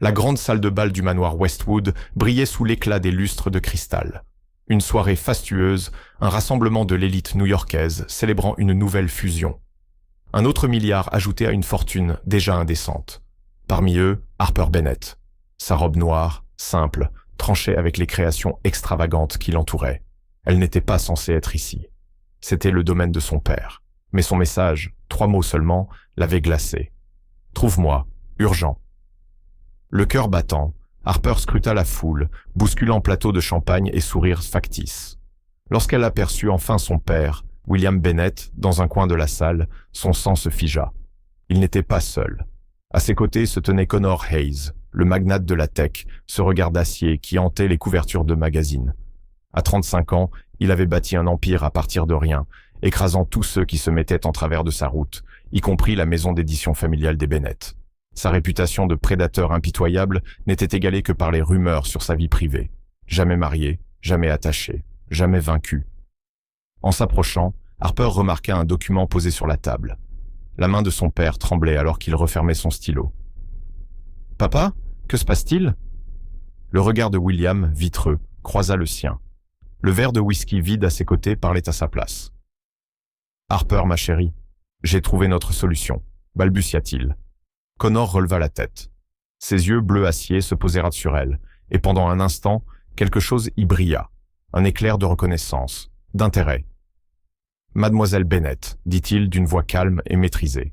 La grande salle de bal du manoir Westwood brillait sous l'éclat des lustres de cristal. Une soirée fastueuse, un rassemblement de l'élite new-yorkaise célébrant une nouvelle fusion. Un autre milliard ajouté à une fortune déjà indécente. Parmi eux, Harper Bennett. Sa robe noire, simple, tranchait avec les créations extravagantes qui l'entouraient. Elle n'était pas censée être ici. C'était le domaine de son père. Mais son message, 3 mots seulement, l'avait glacé. « Trouve-moi, urgent ». Le cœur battant, Harper scruta la foule, bousculant plateau de champagne et sourires factices. Lorsqu'elle aperçut enfin son père, William Bennett, dans un coin de la salle, son sang se figea. Il n'était pas seul. À ses côtés se tenait Connor Hayes, le magnate de la tech, ce regard d'acier qui hantait les couvertures de magazines. À 35 ans, il avait bâti un empire à partir de rien, écrasant tous ceux qui se mettaient en travers de sa route, y compris la maison d'édition familiale des Bennett. Sa réputation de prédateur impitoyable n'était égalée que par les rumeurs sur sa vie privée. Jamais marié, jamais attaché, jamais vaincu. En s'approchant, Harper remarqua un document posé sur la table. La main de son père tremblait alors qu'il refermait son stylo. « Papa, que se passe-t-il » Le regard de William, vitreux, croisa le sien. Le verre de whisky vide à ses côtés parlait à sa place. « Harper, ma chérie, j'ai trouvé notre solution, balbutia-t-il. Connor releva la tête. Ses yeux bleu acier se posèrent sur elle, et pendant un instant, quelque chose y brilla. Un éclair de reconnaissance, d'intérêt. « Mademoiselle Bennett, dit-il d'une voix calme et maîtrisée.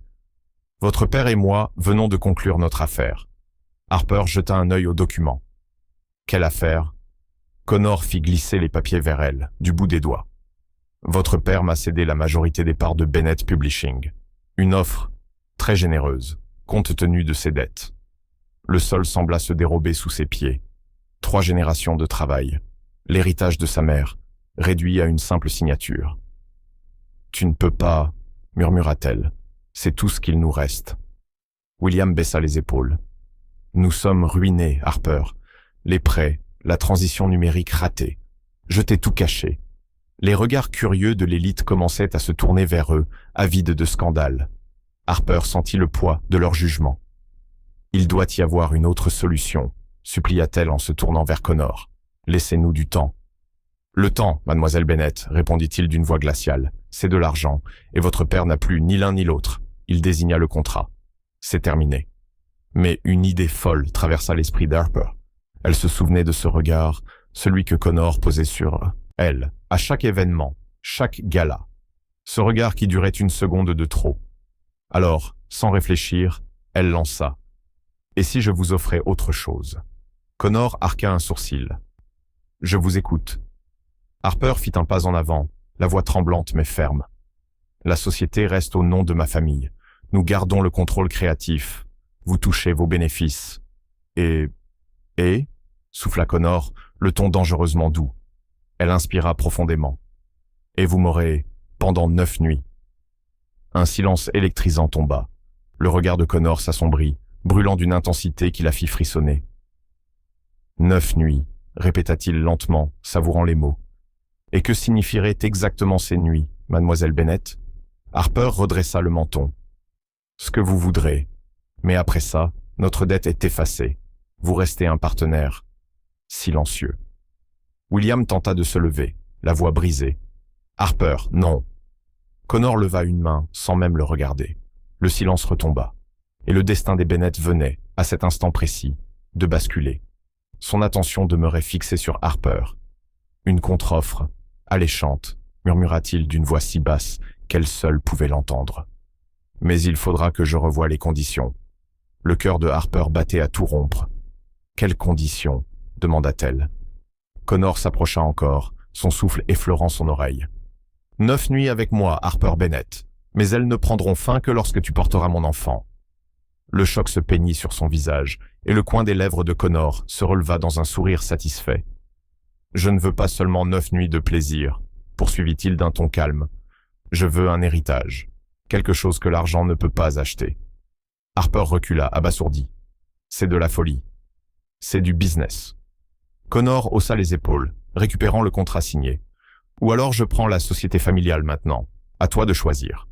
Votre père et moi venons de conclure notre affaire. » Harper jeta un œil au document. « Quelle affaire ?» Connor fit glisser les papiers vers elle, du bout des doigts. « Votre père m'a cédé la majorité des parts de Bennett Publishing. Une offre très généreuse, compte tenu de ses dettes. » Le sol sembla se dérober sous ses pieds. 3 générations de travail. L'héritage de sa mère, réduit à une simple signature. « Tu ne peux pas, » murmura-t-elle. « C'est tout ce qu'il nous reste. » William baissa les épaules. « Nous sommes ruinés, Harper. Les prêts, la transition numérique ratée. Je t'ai tout caché. » Les regards curieux de l'élite commençaient à se tourner vers eux, avides de scandale. Harper sentit le poids de leur jugement. « Il doit y avoir une autre solution, » supplia-t-elle en se tournant vers Connor. « Laissez-nous du temps. »« Le temps, mademoiselle Bennett, » répondit-il d'une voix glaciale. « C'est de l'argent, et votre père n'a plus ni l'un ni l'autre. » Il désigna le contrat. « C'est terminé. » Mais une idée folle traversa l'esprit d'Harper. Elle se souvenait de ce regard, celui que Connor posait sur elle, à chaque événement, chaque gala. Ce regard qui durait une seconde de trop. Alors, sans réfléchir, elle lança. « Et si je vous offrais autre chose ?» Connor arqua un sourcil. « Je vous écoute. » Harper fit un pas en avant, la voix tremblante mais ferme. « La société reste au nom de ma famille. Nous gardons le contrôle créatif. Vous touchez vos bénéfices. Et... souffla Connor, le ton dangereusement doux. Elle inspira profondément. « Et vous m'aurez pendant 9 nuits. » Un silence électrisant tomba. Le regard de Connor s'assombrit, brûlant d'une intensité qui la fit frissonner. « 9 nuits, répéta-t-il lentement, savourant les mots. Et que signifieraient exactement ces nuits, mademoiselle Bennett ? Harper redressa le menton. Ce que vous voudrez. Mais après ça, notre dette est effacée. Vous restez un partenaire. Silencieux. William tenta de se lever, la voix brisée. Harper, non. Connor leva une main, sans même le regarder. Le silence retomba. Et le destin des Bennett venait, à cet instant précis, de basculer. Son attention demeurait fixée sur Harper. Une contre-offre, alléchante, murmura-t-il d'une voix si basse qu'elle seule pouvait l'entendre. Mais il faudra que je revoie les conditions. Le cœur de Harper battait à tout rompre. Quelles conditions ? Demanda-t-elle. Connor s'approcha encore, son souffle effleurant son oreille. 9 nuits avec moi, Harper Bennett, mais elles ne prendront fin que lorsque tu porteras mon enfant. Le choc se peignit sur son visage, et le coin des lèvres de Connor se releva dans un sourire satisfait. Je ne veux pas seulement 9 nuits de plaisir, poursuivit-il d'un ton calme. Je veux un héritage, quelque chose que l'argent ne peut pas acheter. Harper recula, abasourdi. C'est de la folie. C'est du business. Connor haussa les épaules, récupérant le contrat signé. Ou alors je prends la société familiale maintenant. À toi de choisir.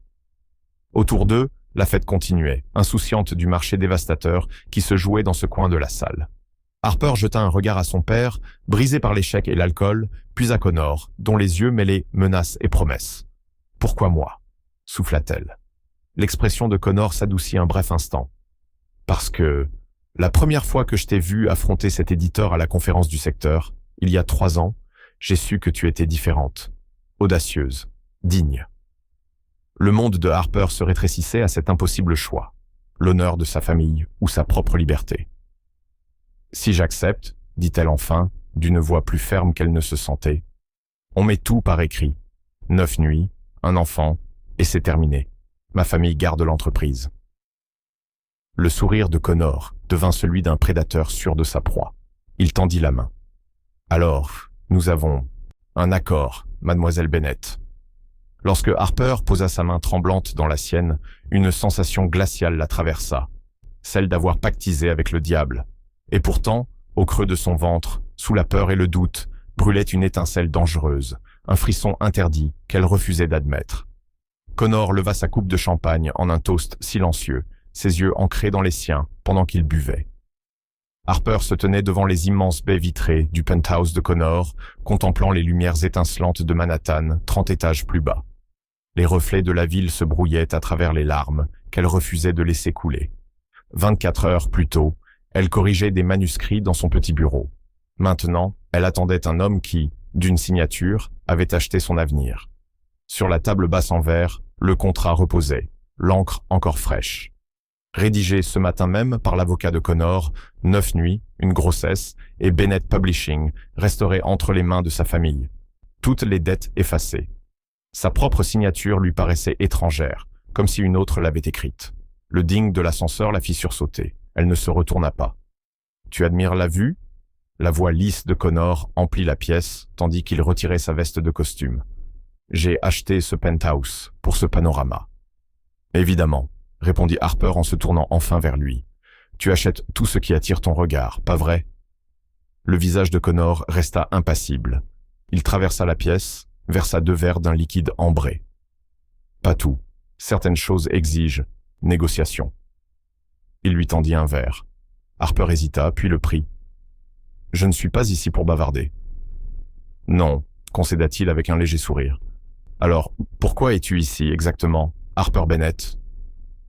Autour d'eux, La fête continuait, insouciante du marché dévastateur qui se jouait dans ce coin de la salle. Harper jeta un regard à son père, brisé par l'échec et l'alcool, puis à Connor, dont les yeux mêlaient menaces et promesses. « Pourquoi moi ?» souffla-t-elle. L'expression de Connor s'adoucit un bref instant. « Parce que, la première fois que je t'ai vu affronter cet éditeur à la conférence du secteur, il y a 3 ans, j'ai su que tu étais différente, audacieuse, digne. » Le monde de Harper se rétrécissait à cet impossible choix, l'honneur de sa famille ou sa propre liberté. « Si j'accepte, dit-elle enfin, d'une voix plus ferme qu'elle ne se sentait, on met tout par écrit. 9 nuits, un enfant, et c'est terminé. Ma famille garde l'entreprise. » Le sourire de Connor devint celui d'un prédateur sûr de sa proie. Il tendit la main. « Alors, nous avons un accord, mademoiselle Bennett. » Lorsque Harper posa sa main tremblante dans la sienne, une sensation glaciale la traversa, celle d'avoir pactisé avec le diable. Et pourtant, au creux de son ventre, sous la peur et le doute, brûlait une étincelle dangereuse, un frisson interdit qu'elle refusait d'admettre. Connor leva sa coupe de champagne en un toast silencieux, ses yeux ancrés dans les siens pendant qu'il buvait. Harper se tenait devant les immenses baies vitrées du penthouse de Connor, contemplant les lumières étincelantes de Manhattan, 30 étages plus bas. Les reflets de la ville se brouillaient à travers les larmes qu'elle refusait de laisser couler. 24 heures plus tôt, elle corrigeait des manuscrits dans son petit bureau. Maintenant, elle attendait un homme qui, d'une signature, avait acheté son avenir. Sur la table basse en verre, le contrat reposait, l'encre encore fraîche. Rédigé ce matin même par l'avocat de Connor, 9 nuits, une grossesse et Bennett Publishing resteraient entre les mains de sa famille. Toutes les dettes effacées. Sa propre signature lui paraissait étrangère, comme si une autre l'avait écrite. Le ding de l'ascenseur la fit sursauter. Elle ne se retourna pas. « Tu admires la vue ?» La voix lisse de Connor emplit la pièce, tandis qu'il retirait sa veste de costume. « J'ai acheté ce penthouse pour ce panorama. »« Évidemment, » répondit Harper en se tournant enfin vers lui. « Tu achètes tout ce qui attire ton regard, pas vrai ?» Le visage de Connor resta impassible. Il traversa la pièce, versa 2 verres d'un liquide ambré. « Pas tout. Certaines choses exigent négociation. » Il lui tendit un verre. Harper hésita, puis le prit. « Je ne suis pas ici pour bavarder. »« Non, » concéda-t-il avec un léger sourire. « Alors, pourquoi es-tu ici, exactement, Harper Bennett ?»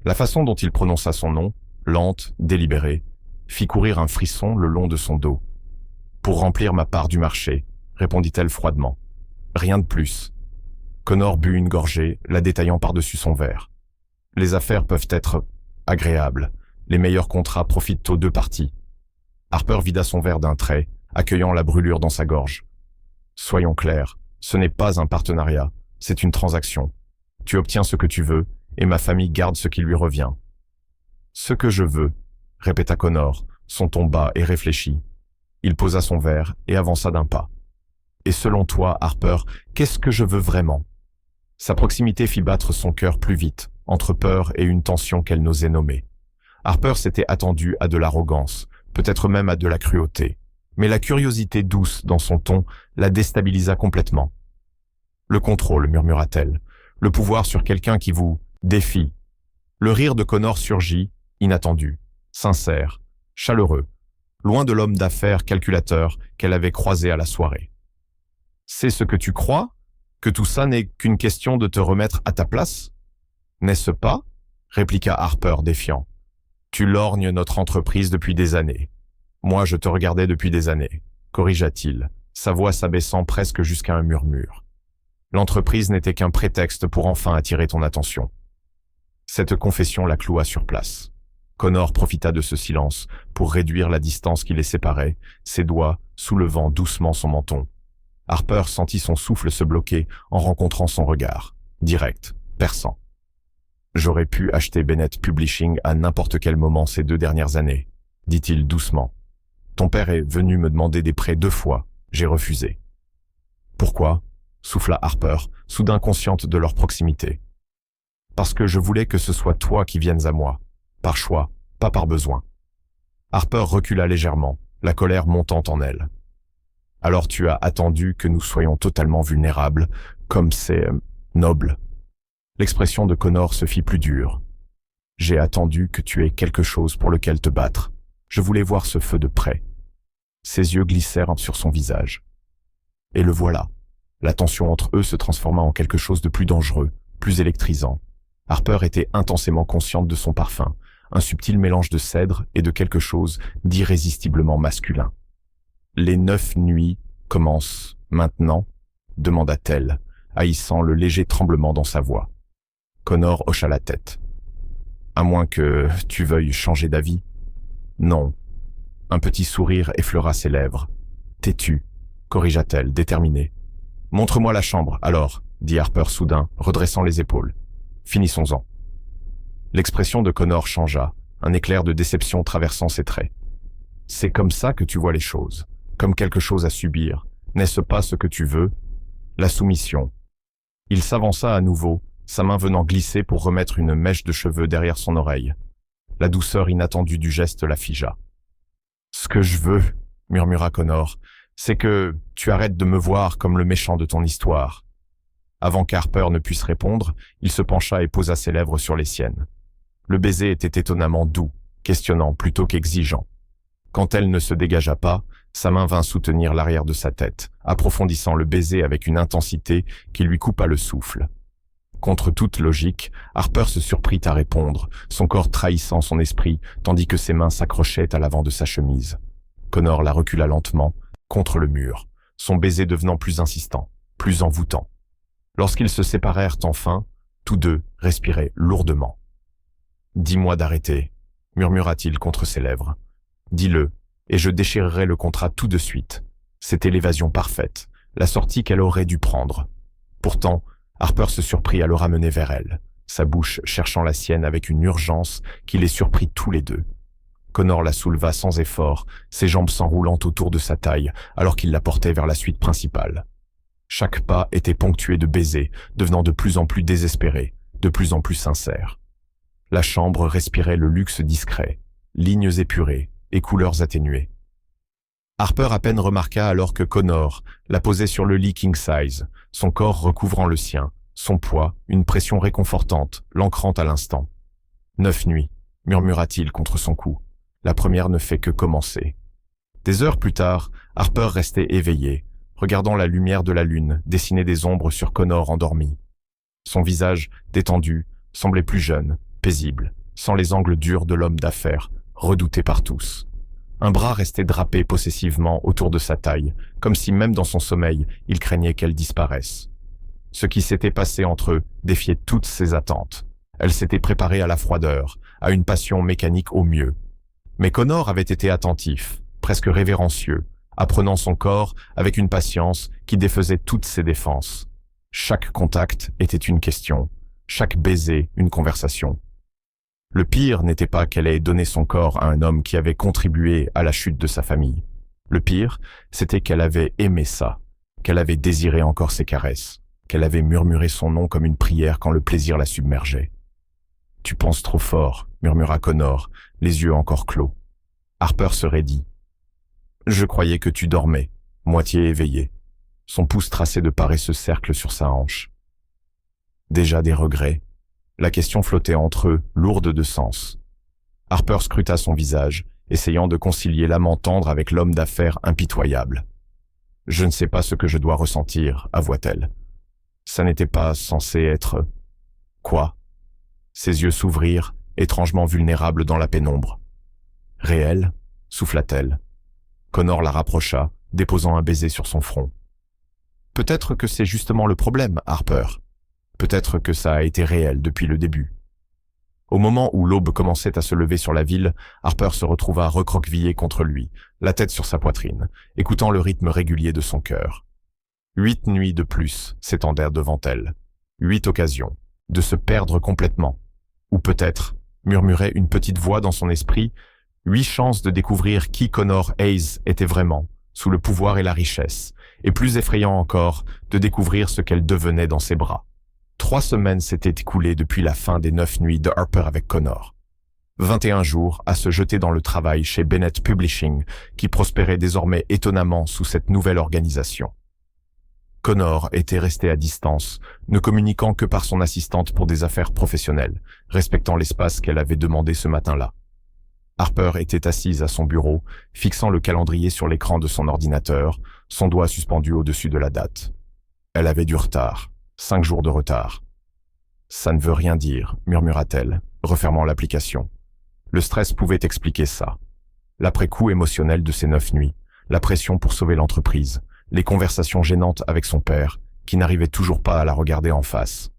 La façon dont il prononça son nom, lente, délibérée, fit courir un frisson le long de son dos. « Pour remplir ma part du marché, » répondit-elle froidement. « Rien de plus. » Connor but une gorgée, la détaillant par-dessus son verre. « Les affaires peuvent être agréables. Les meilleurs contrats profitent aux 2 parties. » Harper vida son verre d'un trait, accueillant la brûlure dans sa gorge. « Soyons clairs, ce n'est pas un partenariat, c'est une transaction. Tu obtiens ce que tu veux, et ma famille garde ce qui lui revient. »« Ce que je veux, » répéta Connor, son ton bas et réfléchi. Il posa son verre et avança d'un pas. « Et selon toi, Harper, qu'est-ce que je veux vraiment ?» Sa proximité fit battre son cœur plus vite, entre peur et une tension qu'elle n'osait nommer. Harper s'était attendu à de l'arrogance, peut-être même à de la cruauté, mais la curiosité douce dans son ton la déstabilisa complètement. « Le contrôle, murmura-t-elle, le pouvoir sur quelqu'un qui vous défie. » Le rire de Connor surgit, inattendu, sincère, chaleureux, loin de l'homme d'affaires calculateur qu'elle avait croisé à la soirée. « C'est ce que tu crois ? Que tout ça n'est qu'une question de te remettre à ta place ? N'est-ce pas ? » répliqua Harper défiant. « Tu lorgnes notre entreprise depuis des années. Moi, je te regardais depuis des années, » corrigea-t-il, sa voix s'abaissant presque jusqu'à un murmure. L'entreprise n'était qu'un prétexte pour enfin attirer ton attention. Cette confession la cloua sur place. Connor profita de ce silence pour réduire la distance qui les séparait, ses doigts soulevant doucement son menton. Harper sentit son souffle se bloquer en rencontrant son regard, direct, perçant. « J'aurais pu acheter Bennett Publishing à n'importe quel moment ces 2 dernières années, » dit-il doucement. « Ton père est venu me demander des prêts 2 fois, j'ai refusé. »« Pourquoi ?» souffla Harper, soudain consciente de leur proximité. « Parce que je voulais que ce soit toi qui viennes à moi, par choix, pas par besoin. » Harper recula légèrement, la colère montant en elle. « Alors tu as attendu que nous soyons totalement vulnérables, comme c'est noble. » L'expression de Connor se fit plus dure. J'ai attendu que tu aies quelque chose pour lequel te battre. Je voulais voir ce feu de près. » Ses yeux glissèrent sur son visage. Et le voilà. La tension entre eux se transforma en quelque chose de plus dangereux, plus électrisant. Harper était intensément consciente de son parfum, un subtil mélange de cèdre et de quelque chose d'irrésistiblement masculin. « Les 9 nuits commencent maintenant ?» demanda-t-elle, haïssant le léger tremblement dans sa voix. Connor hocha la tête. « À moins que tu veuilles changer d'avis. »« Non. » Un petit sourire effleura ses lèvres. « Tais-tu » corrigea-t-elle, déterminée. « Montre-moi la chambre, alors, » dit Harper soudain, redressant les épaules. « Finissons-en. » L'expression de Connor changea, un éclair de déception traversant ses traits. « C'est comme ça que tu vois les choses, comme quelque chose à subir. N'est-ce pas ce que tu veux ? La soumission. » Il s'avança à nouveau, sa main venant glisser pour remettre une mèche de cheveux derrière son oreille. La douceur inattendue du geste la figea. « Ce que je veux, » murmura Connor, « c'est que tu arrêtes de me voir comme le méchant de ton histoire. » Avant qu'Harper ne puisse répondre, il se pencha et posa ses lèvres sur les siennes. Le baiser était étonnamment doux, questionnant plutôt qu'exigeant. Quand elle ne se dégagea pas, sa main vint soutenir l'arrière de sa tête, approfondissant le baiser avec une intensité qui lui coupa le souffle. Contre toute logique, Harper se surprit à répondre, son corps trahissant son esprit, tandis que ses mains s'accrochaient à l'avant de sa chemise. Connor la recula lentement, contre le mur, son baiser devenant plus insistant, plus envoûtant. Lorsqu'ils se séparèrent enfin, tous deux respiraient lourdement. « Dis-moi d'arrêter » murmura-t-il contre ses lèvres. « Dis-le, et je déchirerai le contrat tout de suite. » C'était l'évasion parfaite, la sortie qu'elle aurait dû prendre. Pourtant, Harper se surprit à le ramener vers elle, sa bouche cherchant la sienne avec une urgence qui les surprit tous les deux. Connor la souleva sans effort, ses jambes s'enroulant autour de sa taille, alors qu'il la portait vers la suite principale. Chaque pas était ponctué de baisers, devenant de plus en plus désespérés, de plus en plus sincères. La chambre respirait le luxe discret, lignes épurées et couleurs atténuées. Harper à peine remarqua alors que Connor la posait sur le lit king size, son corps recouvrant le sien, son poids, une pression réconfortante, l'ancrant à l'instant. « 9 nuits » murmura-t-il contre son cou. La première ne fait que commencer. Des heures plus tard, Harper restait éveillé, regardant la lumière de la lune dessiner des ombres sur Connor endormi. Son visage, détendu, semblait plus jeune, paisible, sans les angles durs de l'homme d'affaires, redouté par tous. Un bras restait drapé possessivement autour de sa taille, comme si même dans son sommeil, il craignait qu'elle disparaisse. Ce qui s'était passé entre eux défiait toutes ses attentes. Elle s'était préparée à la froideur, à une passion mécanique au mieux. Mais Connor avait été attentif, presque révérencieux, apprenant son corps avec une patience qui défaisait toutes ses défenses. Chaque contact était une question, chaque baiser une conversation. Le pire n'était pas qu'elle ait donné son corps à un homme qui avait contribué à la chute de sa famille. Le pire, c'était qu'elle avait aimé ça, qu'elle avait désiré encore ses caresses, qu'elle avait murmuré son nom comme une prière quand le plaisir la submergeait. « Tu penses trop fort », murmura Connor, les yeux encore clos. Harper se raidit. « Je croyais que tu dormais, moitié éveillé. » Son pouce traçait de paresseux cercles sur sa hanche. Déjà des regrets. La question flottait entre eux, lourde de sens. Harper scruta son visage, essayant de concilier l'amant tendre avec l'homme d'affaires impitoyable. « Je ne sais pas ce que je dois ressentir, » avoua-t-elle. « Ça n'était pas censé être... » « Quoi ?» Ses yeux s'ouvrirent, étrangement vulnérables dans la pénombre. « Réel ?» souffla-t-elle. Connor la rapprocha, déposant un baiser sur son front. « Peut-être que c'est justement le problème, Harper. Peut-être que ça a été réel depuis le début. » Au moment où l'aube commençait à se lever sur la ville, Harper se retrouva recroquevillé contre lui, la tête sur sa poitrine, écoutant le rythme régulier de son cœur. 8 nuits de plus s'étendèrent devant elle. 8 occasions de se perdre complètement. Ou peut-être, murmurait une petite voix dans son esprit, 8 chances de découvrir qui Connor Hayes était vraiment, sous le pouvoir et la richesse, et plus effrayant encore, de découvrir ce qu'elle devenait dans ses bras. 3 semaines s'étaient écoulées depuis la fin des 9 nuits de Harper avec Connor. 21 jours à se jeter dans le travail chez Bennett Publishing, qui prospérait désormais étonnamment sous cette nouvelle organisation. Connor était resté à distance, ne communiquant que par son assistante pour des affaires professionnelles, respectant l'espace qu'elle avait demandé ce matin-là. Harper était assise à son bureau, fixant le calendrier sur l'écran de son ordinateur, son doigt suspendu au-dessus de la date. Elle avait du retard, 5 jours de retard. Ça ne veut rien dire, murmura-t-elle, refermant l'application. Le stress pouvait expliquer ça. L'après-coup émotionnel de ces 9 nuits, la pression pour sauver l'entreprise, les conversations gênantes avec son père, qui n'arrivait toujours pas à la regarder en face.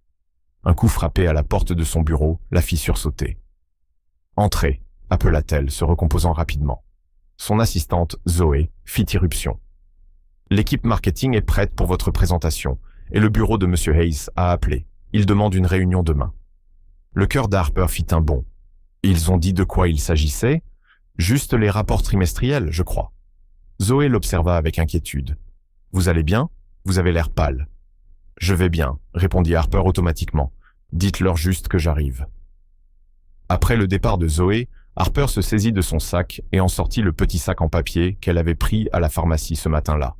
Un coup frappé à la porte de son bureau la fit sursauter. « Entrez », appela-t-elle, se recomposant rapidement. Son assistante, Zoé, fit irruption. « L'équipe marketing est prête pour votre présentation, et le bureau de M. Hayes a appelé. Il demande une réunion demain. » Le cœur d'Harper fit un bond. Ils ont dit de quoi il s'agissait ? Juste les rapports trimestriels, je crois. Zoé l'observa avec inquiétude. « Vous allez bien ? Vous avez l'air pâle. »« Je vais bien, » répondit Harper automatiquement. « Dites-leur juste que j'arrive. » Après le départ de Zoé, Harper se saisit de son sac et en sortit le petit sac en papier qu'elle avait pris à la pharmacie ce matin-là.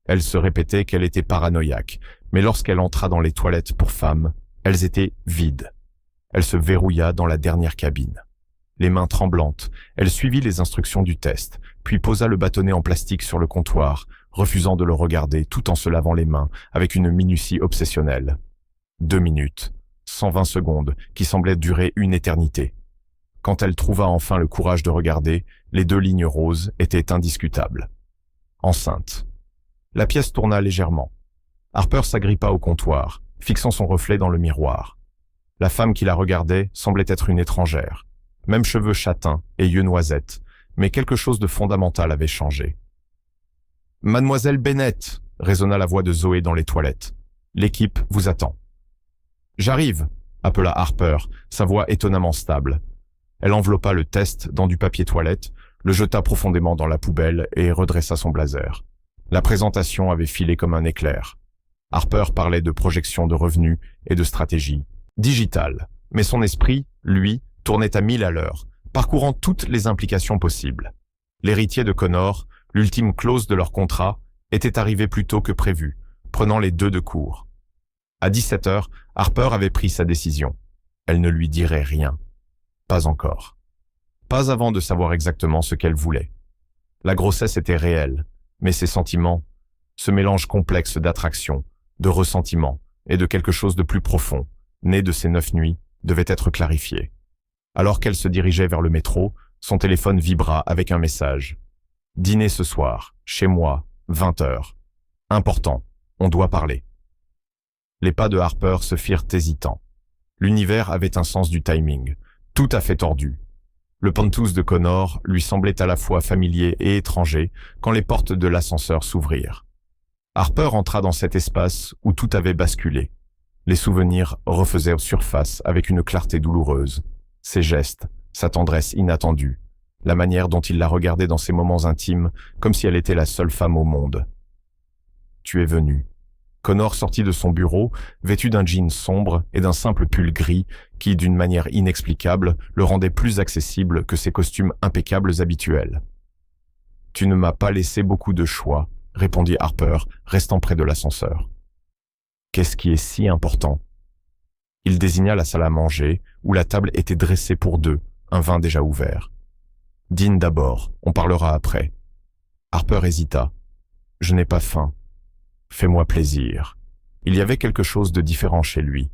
Elle se répétait qu'elle était paranoïaque, mais lorsqu'elle entra dans les toilettes pour femmes, elles étaient vides. Elle se verrouilla dans la dernière cabine. Les mains tremblantes, elle suivit les instructions du test, puis posa le bâtonnet en plastique sur le comptoir, refusant de le regarder tout en se lavant les mains avec une minutie obsessionnelle. 2 minutes, 120 secondes, qui semblaient durer une éternité. Quand elle trouva enfin le courage de regarder, les 2 lignes roses étaient indiscutables. Enceinte. La pièce tourna légèrement. Harper s'agrippa au comptoir, fixant son reflet dans le miroir. La femme qui la regardait semblait être une étrangère. Même cheveux châtains et yeux noisettes, mais quelque chose de fondamental avait changé. « Mademoiselle Bennett !» résonna la voix de Zoé dans les toilettes. « L'équipe vous attend. »« J'arrive !» appela Harper, sa voix étonnamment stable. Elle enveloppa le test dans du papier toilette, le jeta profondément dans la poubelle et redressa son blazer. La présentation avait filé comme un éclair. Harper parlait de projection de revenus et de stratégie digitale, mais son esprit, lui, tournait à 1000 à l'heure, parcourant toutes les implications possibles. L'héritier de Connor, l'ultime clause de leur contrat, était arrivé plus tôt que prévu, prenant les 2 de court. À 17h, Harper avait pris sa décision. Elle ne lui dirait rien. Pas encore. Pas avant de savoir exactement ce qu'elle voulait. La grossesse était réelle, mais ses sentiments, ce mélange complexe d'attraction, de ressentiment et de quelque chose de plus profond, né de ces 9 nuits, devait être clarifié. Alors qu'elle se dirigeait vers le métro, son téléphone vibra avec un message. « Dîner ce soir, chez moi, 20h. Important, on doit parler. » Les pas de Harper se firent hésitants. L'univers avait un sens du timing, tout à fait tordu. Le penthouse de Connor lui semblait à la fois familier et étranger quand les portes de l'ascenseur s'ouvrirent. Harper entra dans cet espace où tout avait basculé. Les souvenirs refaisaient surface avec une clarté douloureuse. Ses gestes, sa tendresse inattendue, la manière dont il la regardait dans ses moments intimes, comme si elle était la seule femme au monde. « Tu es venu. » Connor sortit de son bureau, vêtu d'un jean sombre et d'un simple pull gris qui, d'une manière inexplicable, le rendait plus accessible que ses costumes impeccables habituels. « Tu ne m'as pas laissé beaucoup de choix, » répondit Harper, restant près de l'ascenseur. « Qu'est-ce qui est si important ?» Il désigna la salle à manger, où la table était dressée pour 2, un vin déjà ouvert. « Dîne d'abord, on parlera après. » Harper hésita. « Je n'ai pas faim. » « Fais-moi plaisir. » Il y avait quelque chose de différent chez lui,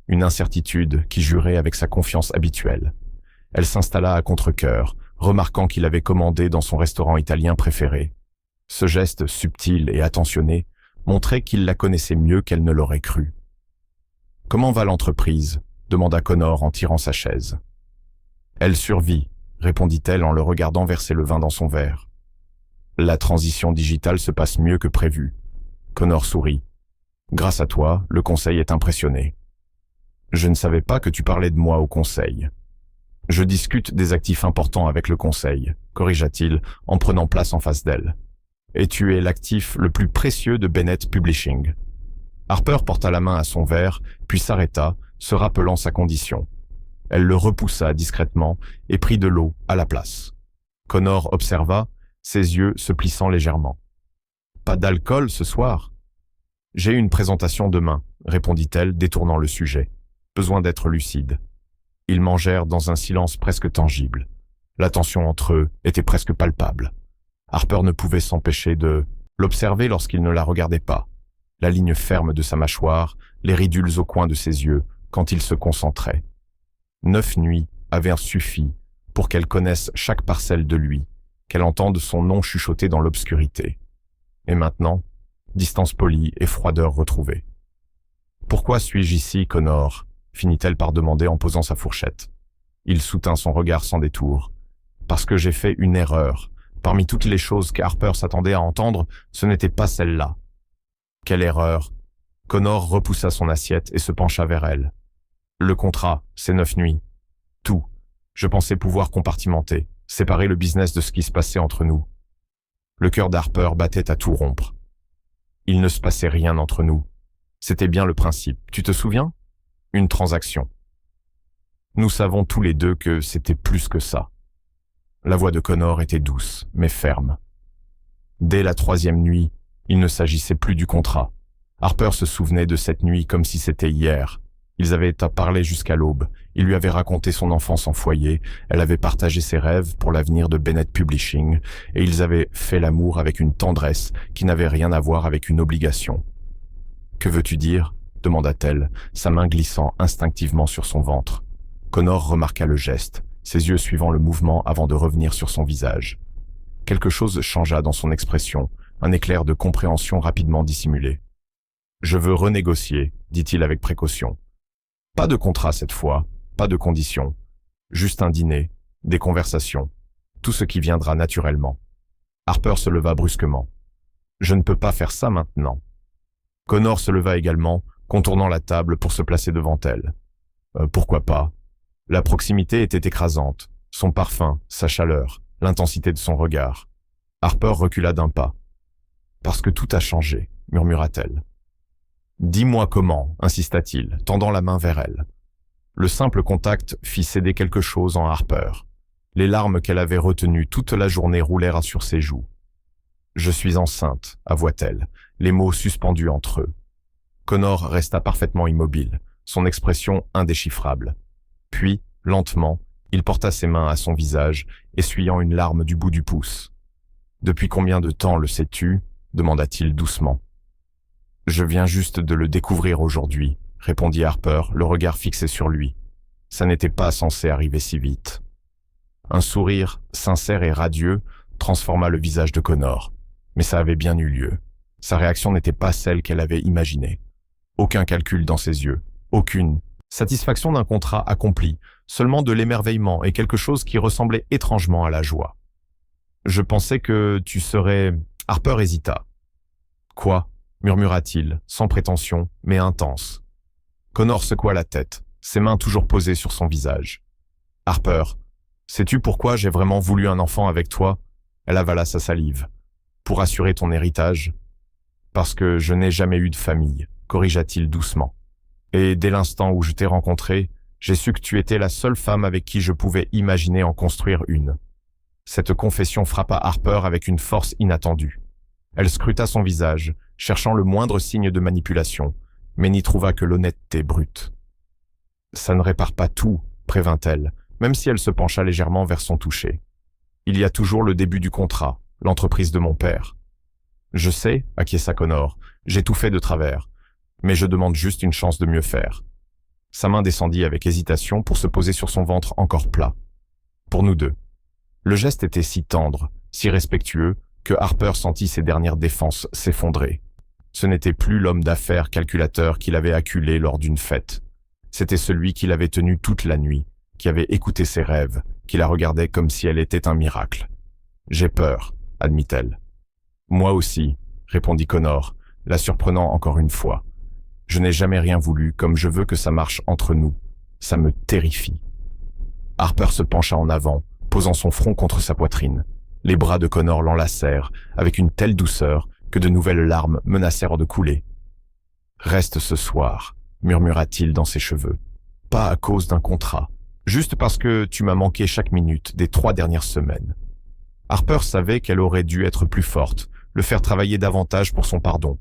une incertitude qui jurait avec sa confiance habituelle. Elle s'installa à contre-cœur, remarquant qu'il avait commandé dans son restaurant italien préféré. Ce geste subtil et attentionné montrait qu'il la connaissait mieux qu'elle ne l'aurait cru. « Comment va l'entreprise ?» demanda Connor en tirant sa chaise. « Elle survit », répondit-elle en le regardant verser le vin dans son verre. « La transition digitale se passe mieux que prévu. » Connor sourit. « Grâce à toi, le conseil est impressionné. »« Je ne savais pas que tu parlais de moi au conseil. »« Je discute des actifs importants avec le conseil, » corrigea-t-il en prenant place en face d'elle. « Et tu es l'actif le plus précieux de Bennett Publishing. » Harper porta la main à son verre, puis s'arrêta, se rappelant sa condition. Elle le repoussa discrètement et prit de l'eau à la place. Connor observa, ses yeux se plissant légèrement. « Pas d'alcool ce soir ?» J'ai une présentation demain, répondit-elle, détournant le sujet. Besoin d'être lucide. Ils mangèrent dans un silence presque tangible. La tension entre eux était presque palpable. Harper ne pouvait s'empêcher de l'observer lorsqu'il ne la regardait pas. La ligne ferme de sa mâchoire, les ridules au coin de ses yeux, quand il se concentrait. 9 nuits avaient suffi pour qu'elle connaisse chaque parcelle de lui, qu'elle entende son nom chuchoter dans l'obscurité. Et maintenant, distance polie et froideur retrouvée. « Pourquoi suis-je ici, Connor ?» finit-elle par demander en posant sa fourchette. Il soutint son regard sans détour. « Parce que j'ai fait une erreur. Parmi toutes les choses qu'Harper s'attendait à entendre, ce n'était pas celle-là. » Quelle erreur! Connor repoussa son assiette et se pencha vers elle. « Le contrat, c'est 9 nuits. Tout. Je pensais pouvoir compartimenter, séparer le business de ce qui se passait entre nous. » Le cœur d'Harper battait à tout rompre. Il ne se passait rien entre nous. C'était bien le principe, tu te souviens? Une transaction. Nous savons tous les deux que c'était plus que ça. La voix de Connor était douce, mais ferme. Dès la 3e nuit, il ne s'agissait plus du contrat. Harper se souvenait de cette nuit comme si c'était hier. Ils avaient parlé jusqu'à l'aube. Il lui avait raconté son enfance en foyer, elle avait partagé ses rêves pour l'avenir de Bennett Publishing, et ils avaient fait l'amour avec une tendresse qui n'avait rien à voir avec une obligation. « Que veux-tu dire ?» demanda-t-elle, sa main glissant instinctivement sur son ventre. Connor remarqua le geste, ses yeux suivant le mouvement avant de revenir sur son visage. Quelque chose changea dans son expression, un éclair de compréhension rapidement dissimulé. « Je veux renégocier, dit-il avec précaution. Pas de contrat cette fois, pas de conditions. Juste un dîner, des conversations, tout ce qui viendra naturellement. » Harper se leva brusquement. « Je ne peux pas faire ça maintenant. » Connor se leva également, contournant la table pour se placer devant elle. Pourquoi pas? La proximité était écrasante, son parfum, sa chaleur, l'intensité de son regard. Harper recula d'un pas. « Parce que tout a changé, » murmura-t-elle. « Dis-moi comment, » insista-t-il, tendant la main vers elle. Le simple contact fit céder quelque chose en Harper. Les larmes qu'elle avait retenues toute la journée roulèrent sur ses joues. « Je suis enceinte, » avoua-t-elle, les mots suspendus entre eux. Connor resta parfaitement immobile, son expression indéchiffrable. Puis, lentement, il porta ses mains à son visage, essuyant une larme du bout du pouce. « Depuis combien de temps le sais-tu » demanda-t-il doucement. « Je viens juste de le découvrir aujourd'hui », répondit Harper, le regard fixé sur lui. Ça n'était pas censé arriver si vite. Un sourire, sincère et radieux, transforma le visage de Connor. Mais ça avait bien eu lieu. Sa réaction n'était pas celle qu'elle avait imaginée. Aucun calcul dans ses yeux, aucune satisfaction d'un contrat accompli, seulement de l'émerveillement et quelque chose qui ressemblait étrangement à la joie. « Je pensais que tu serais... » Harper hésita. « Quoi ?» murmura-t-il, sans prétention, mais intense. Connor secoua la tête, ses mains toujours posées sur son visage. « Harper, sais-tu pourquoi j'ai vraiment voulu un enfant avec toi ?» Elle avala sa salive. « Pour assurer ton héritage. »« Parce que je n'ai jamais eu de famille, » corrigea-t-il doucement. « Et dès l'instant où je t'ai rencontré, j'ai su que tu étais la seule femme avec qui je pouvais imaginer en construire une. » Cette confession frappa Harper avec une force inattendue. Elle scruta son visage, cherchant le moindre signe de manipulation, mais n'y trouva que l'honnêteté brute. « Ça ne répare pas tout, » prévint-elle, même si elle se pencha légèrement vers son toucher. « Il y a toujours le début du contrat, l'entreprise de mon père. »« Je sais, » acquiesça Connor, « j'ai tout fait de travers, mais je demande juste une chance de mieux faire. » Sa main descendit avec hésitation pour se poser sur son ventre encore plat. Pour nous deux. Le geste était si tendre, si respectueux, que Harper sentit ses dernières défenses s'effondrer. Ce n'était plus l'homme d'affaires calculateur qu'il avait acculé lors d'une fête. C'était celui qui l'avait tenu toute la nuit, qui avait écouté ses rêves, qui la regardait comme si elle était un miracle. « J'ai peur, » admit-elle. « Moi aussi, » répondit Connor, la surprenant encore une fois. « Je n'ai jamais rien voulu comme je veux que ça marche entre nous. Ça me terrifie. » Harper se pencha en avant, posant son front contre sa poitrine. Les bras de Connor l'enlacèrent avec une telle douceur que de nouvelles larmes menacèrent de couler. « Reste ce soir, » murmura-t-il dans ses cheveux. « Pas à cause d'un contrat, juste parce que tu m'as manqué chaque minute des 3 dernières semaines. » Harper savait qu'elle aurait dû être plus forte, le faire travailler davantage pour son pardon.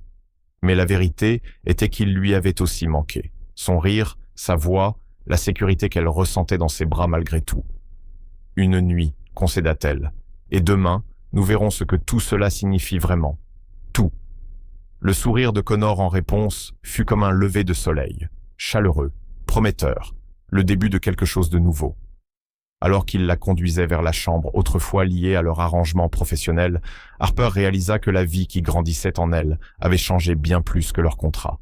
Mais la vérité était qu'il lui avait aussi manqué. Son rire, sa voix, la sécurité qu'elle ressentait dans ses bras malgré tout. Une nuit, concéda-t-elle. Et demain, nous verrons ce que tout cela signifie vraiment. Tout. Le sourire de Connor en réponse fut comme un lever de soleil, chaleureux, prometteur, le début de quelque chose de nouveau. Alors qu'il la conduisait vers la chambre autrefois liée à leur arrangement professionnel, Harper réalisa que la vie qui grandissait en elle avait changé bien plus que leur contrat.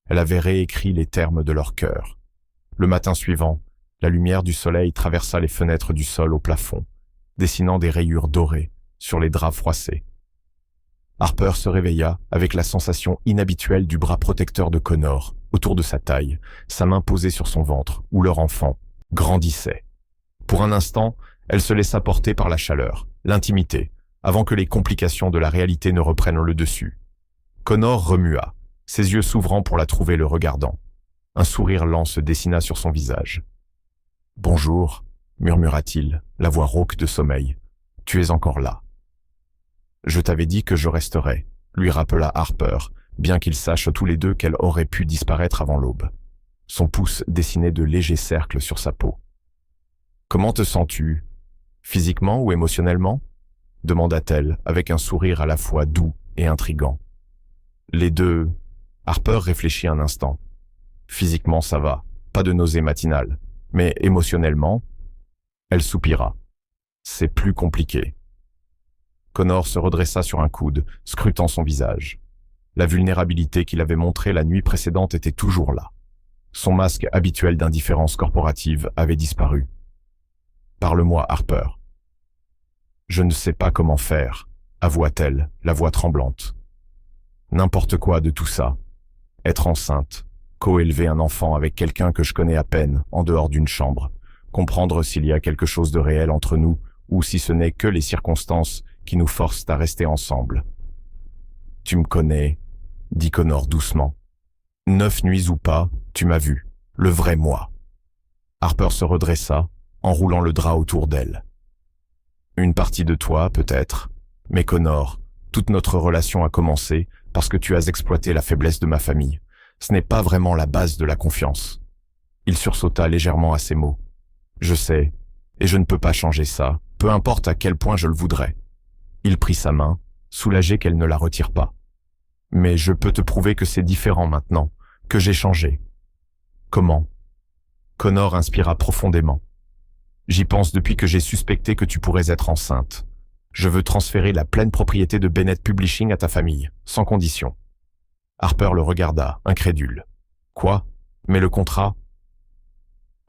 Elle avait réécrit les termes de leur cœur. Le matin suivant, la lumière du soleil traversa les fenêtres du sol au plafond, dessinant des rayures dorées sur les draps froissés. Harper se réveilla avec la sensation inhabituelle du bras protecteur de Connor autour de sa taille, sa main posée sur son ventre, où leur enfant grandissait. Pour un instant, elle se laissa porter par la chaleur, l'intimité, avant que les complications de la réalité ne reprennent le dessus. Connor remua, ses yeux s'ouvrant pour la trouver le regardant. Un sourire lent se dessina sur son visage. « Bonjour », murmura-t-il, la voix rauque de sommeil. « Tu es encore là. » « Je t'avais dit que je resterais », lui rappela Harper, bien qu'ils sachent tous les deux qu'elle aurait pu disparaître avant l'aube. Son pouce dessinait de légers cercles sur sa peau. « Comment te sens-tu? Physiquement ou émotionnellement ?» demanda-t-elle, avec un sourire à la fois doux et intrigant. Les deux... Harper réfléchit un instant. « Physiquement, ça va, pas de nausée matinale. Mais émotionnellement ?» Elle soupira. « C'est plus compliqué. » Connor se redressa sur un coude, scrutant son visage. La vulnérabilité qu'il avait montrée la nuit précédente était toujours là. Son masque habituel d'indifférence corporative avait disparu. « Parle-moi, Harper. »« Je ne sais pas comment faire, » avoua-t-elle, la voix tremblante. « N'importe quoi de tout ça. Être enceinte, coélever un enfant avec quelqu'un que je connais à peine, en dehors d'une chambre, comprendre s'il y a quelque chose de réel entre nous, ou si ce n'est que les circonstances qui nous forcent à rester ensemble. »« Tu me connais, » dit Connor doucement. « 9 nuits ou pas, tu m'as vu, le vrai moi. » Harper se redressa, enroulant le drap autour d'elle. « Une partie de toi, peut-être, mais Connor, toute notre relation a commencé parce que tu as exploité la faiblesse de ma famille. Ce n'est pas vraiment la base de la confiance. » Il sursauta légèrement à ces mots. « Je sais, et je ne peux pas changer ça, peu importe à quel point je le voudrais. » Il prit sa main, soulagé qu'elle ne la retire pas. « Mais je peux te prouver que c'est différent maintenant, que j'ai changé. » « Comment ?» Connor inspira profondément. « J'y pense depuis que j'ai suspecté que tu pourrais être enceinte. Je veux transférer la pleine propriété de Bennett Publishing à ta famille, sans condition. » Harper le regarda, incrédule. « Quoi? Mais le contrat ?» ?»«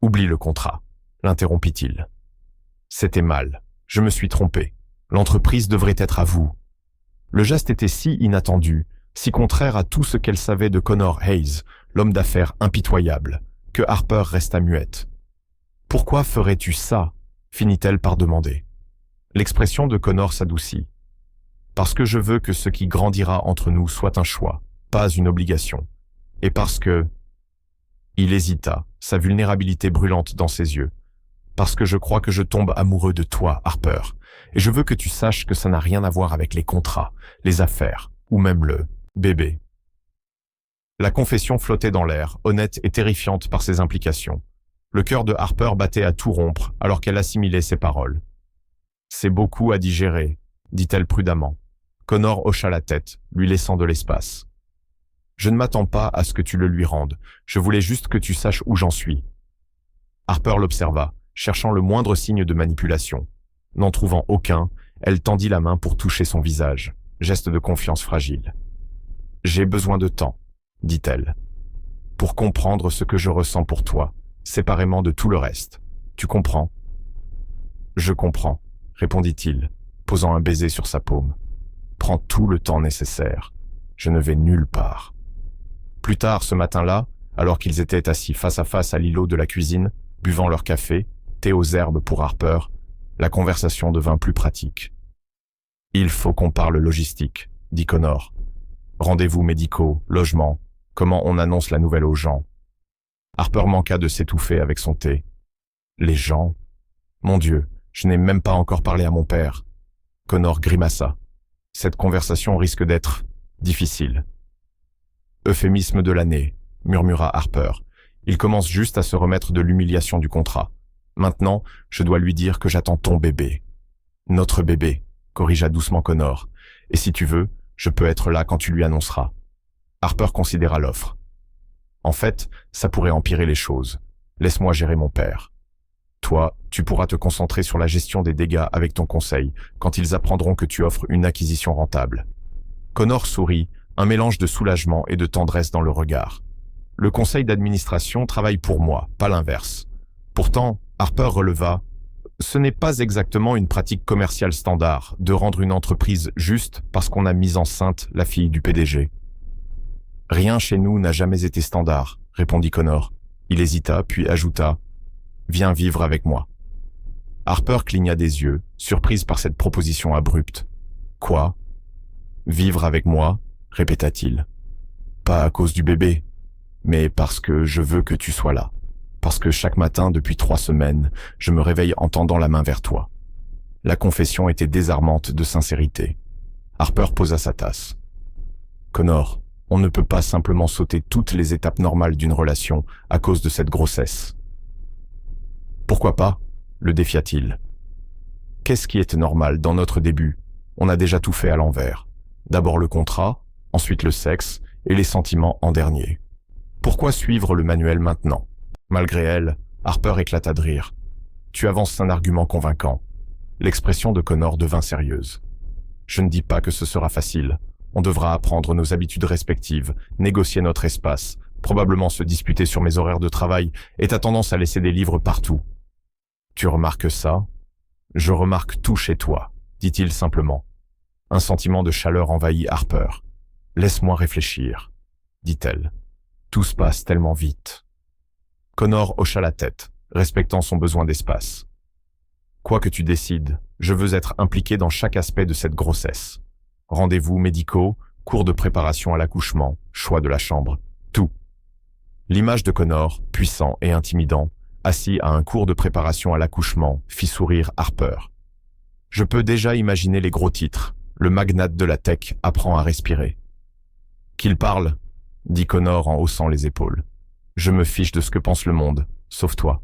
Oublie le contrat, » l'interrompit-il. « C'était mal. Je me suis trompé. L'entreprise devrait être à vous. » Le geste était si inattendu, si contraire à tout ce qu'elle savait de Connor Hayes, l'homme d'affaires impitoyable, que Harper resta muette. « Pourquoi ferais-tu ça ?» finit-elle par demander. L'expression de Connor s'adoucit. « Parce que je veux que ce qui grandira entre nous soit un choix, pas une obligation. Et parce que... » Il hésita, sa vulnérabilité brûlante dans ses yeux. « Parce que je crois que je tombe amoureux de toi, Harper. Et je veux que tu saches que ça n'a rien à voir avec les contrats, les affaires, ou même le bébé. » La confession flottait dans l'air, honnête et terrifiante par ses implications. Le cœur de Harper battait à tout rompre alors qu'elle assimilait ses paroles. « C'est beaucoup à digérer, » dit-elle prudemment. Connor hocha la tête, lui laissant de l'espace. « Je ne m'attends pas à ce que tu le lui rendes. Je voulais juste que tu saches où j'en suis. » Harper l'observa, cherchant le moindre signe de manipulation. N'en trouvant aucun, elle tendit la main pour toucher son visage, geste de confiance fragile. « J'ai besoin de temps, » dit-elle, « pour comprendre ce que je ressens pour toi, séparément de tout le reste. Tu comprends ?»« Je comprends, » répondit-il, posant un baiser sur sa paume. « Prends tout le temps nécessaire. Je ne vais nulle part. » Plus tard ce matin-là, alors qu'ils étaient assis face à face à l'îlot de la cuisine, buvant leur café, thé aux herbes pour Harper, la conversation devint plus pratique. « Il faut qu'on parle logistique, » dit Connor. « Rendez-vous médicaux, logement, comment on annonce la nouvelle aux gens. » Harper manqua de s'étouffer avec son thé. « Les gens? Mon Dieu, je n'ai même pas encore parlé à mon père. » Connor grimaça. « Cette conversation risque d'être difficile. » Euphémisme de l'année, murmura Harper. Il commence juste à se remettre de l'humiliation du contrat. Maintenant, je dois lui dire que j'attends ton bébé. Notre bébé, corrigea doucement Connor. Et si tu veux, je peux être là quand tu lui annonceras. Harper considéra l'offre. En fait, ça pourrait empirer les choses. Laisse-moi gérer mon père. Toi, tu pourras te concentrer sur la gestion des dégâts avec ton conseil, quand ils apprendront que tu offres une acquisition rentable. Connor sourit, un mélange de soulagement et de tendresse dans le regard. Le conseil d'administration travaille pour moi, pas l'inverse. Pourtant, Harper releva, ce n'est pas exactement une pratique commerciale standard de rendre une entreprise juste parce qu'on a mis enceinte la fille du PDG. Rien chez nous n'a jamais été standard, répondit Connor. Il hésita, puis ajouta, viens vivre avec moi. Harper cligna des yeux, surprise par cette proposition abrupte. Quoi? Vivre avec moi? Répéta-t-il. Pas à cause du bébé, mais parce que je veux que tu sois là. Parce que chaque matin, depuis 3 semaines, je me réveille en tendant la main vers toi. La confession était désarmante de sincérité. Harper posa sa tasse. Connor, on ne peut pas simplement sauter toutes les étapes normales d'une relation à cause de cette grossesse. Pourquoi pas? Le défia-t-il. Qu'est-ce qui est normal dans notre début? On a déjà tout fait à l'envers. D'abord le contrat, ensuite le sexe et les sentiments en dernier. Pourquoi suivre le manuel maintenant? Malgré elle, Harper éclata de rire. Tu avances un argument convaincant. L'expression de Connor devint sérieuse. Je ne dis pas que ce sera facile. On devra apprendre nos habitudes respectives, négocier notre espace, probablement se disputer sur mes horaires de travail et ta tendance à laisser des livres partout. Tu remarques ça? Je remarque tout chez toi, dit-il simplement. Un sentiment de chaleur envahit Harper. Laisse-moi réfléchir, dit-elle. Tout se passe tellement vite. Connor hocha la tête, respectant son besoin d'espace. Quoi que tu décides, je veux être impliqué dans chaque aspect de cette grossesse. Rendez-vous médicaux, cours de préparation à l'accouchement, choix de la chambre, tout. L'image de Connor, puissant et intimidant, assis à un cours de préparation à l'accouchement, fit sourire Harper. Je peux déjà imaginer les gros titres. Le magnate de la tech apprend à respirer. Qu'il parle, dit Connor en haussant les épaules. Je me fiche de ce que pense le monde, sauf toi.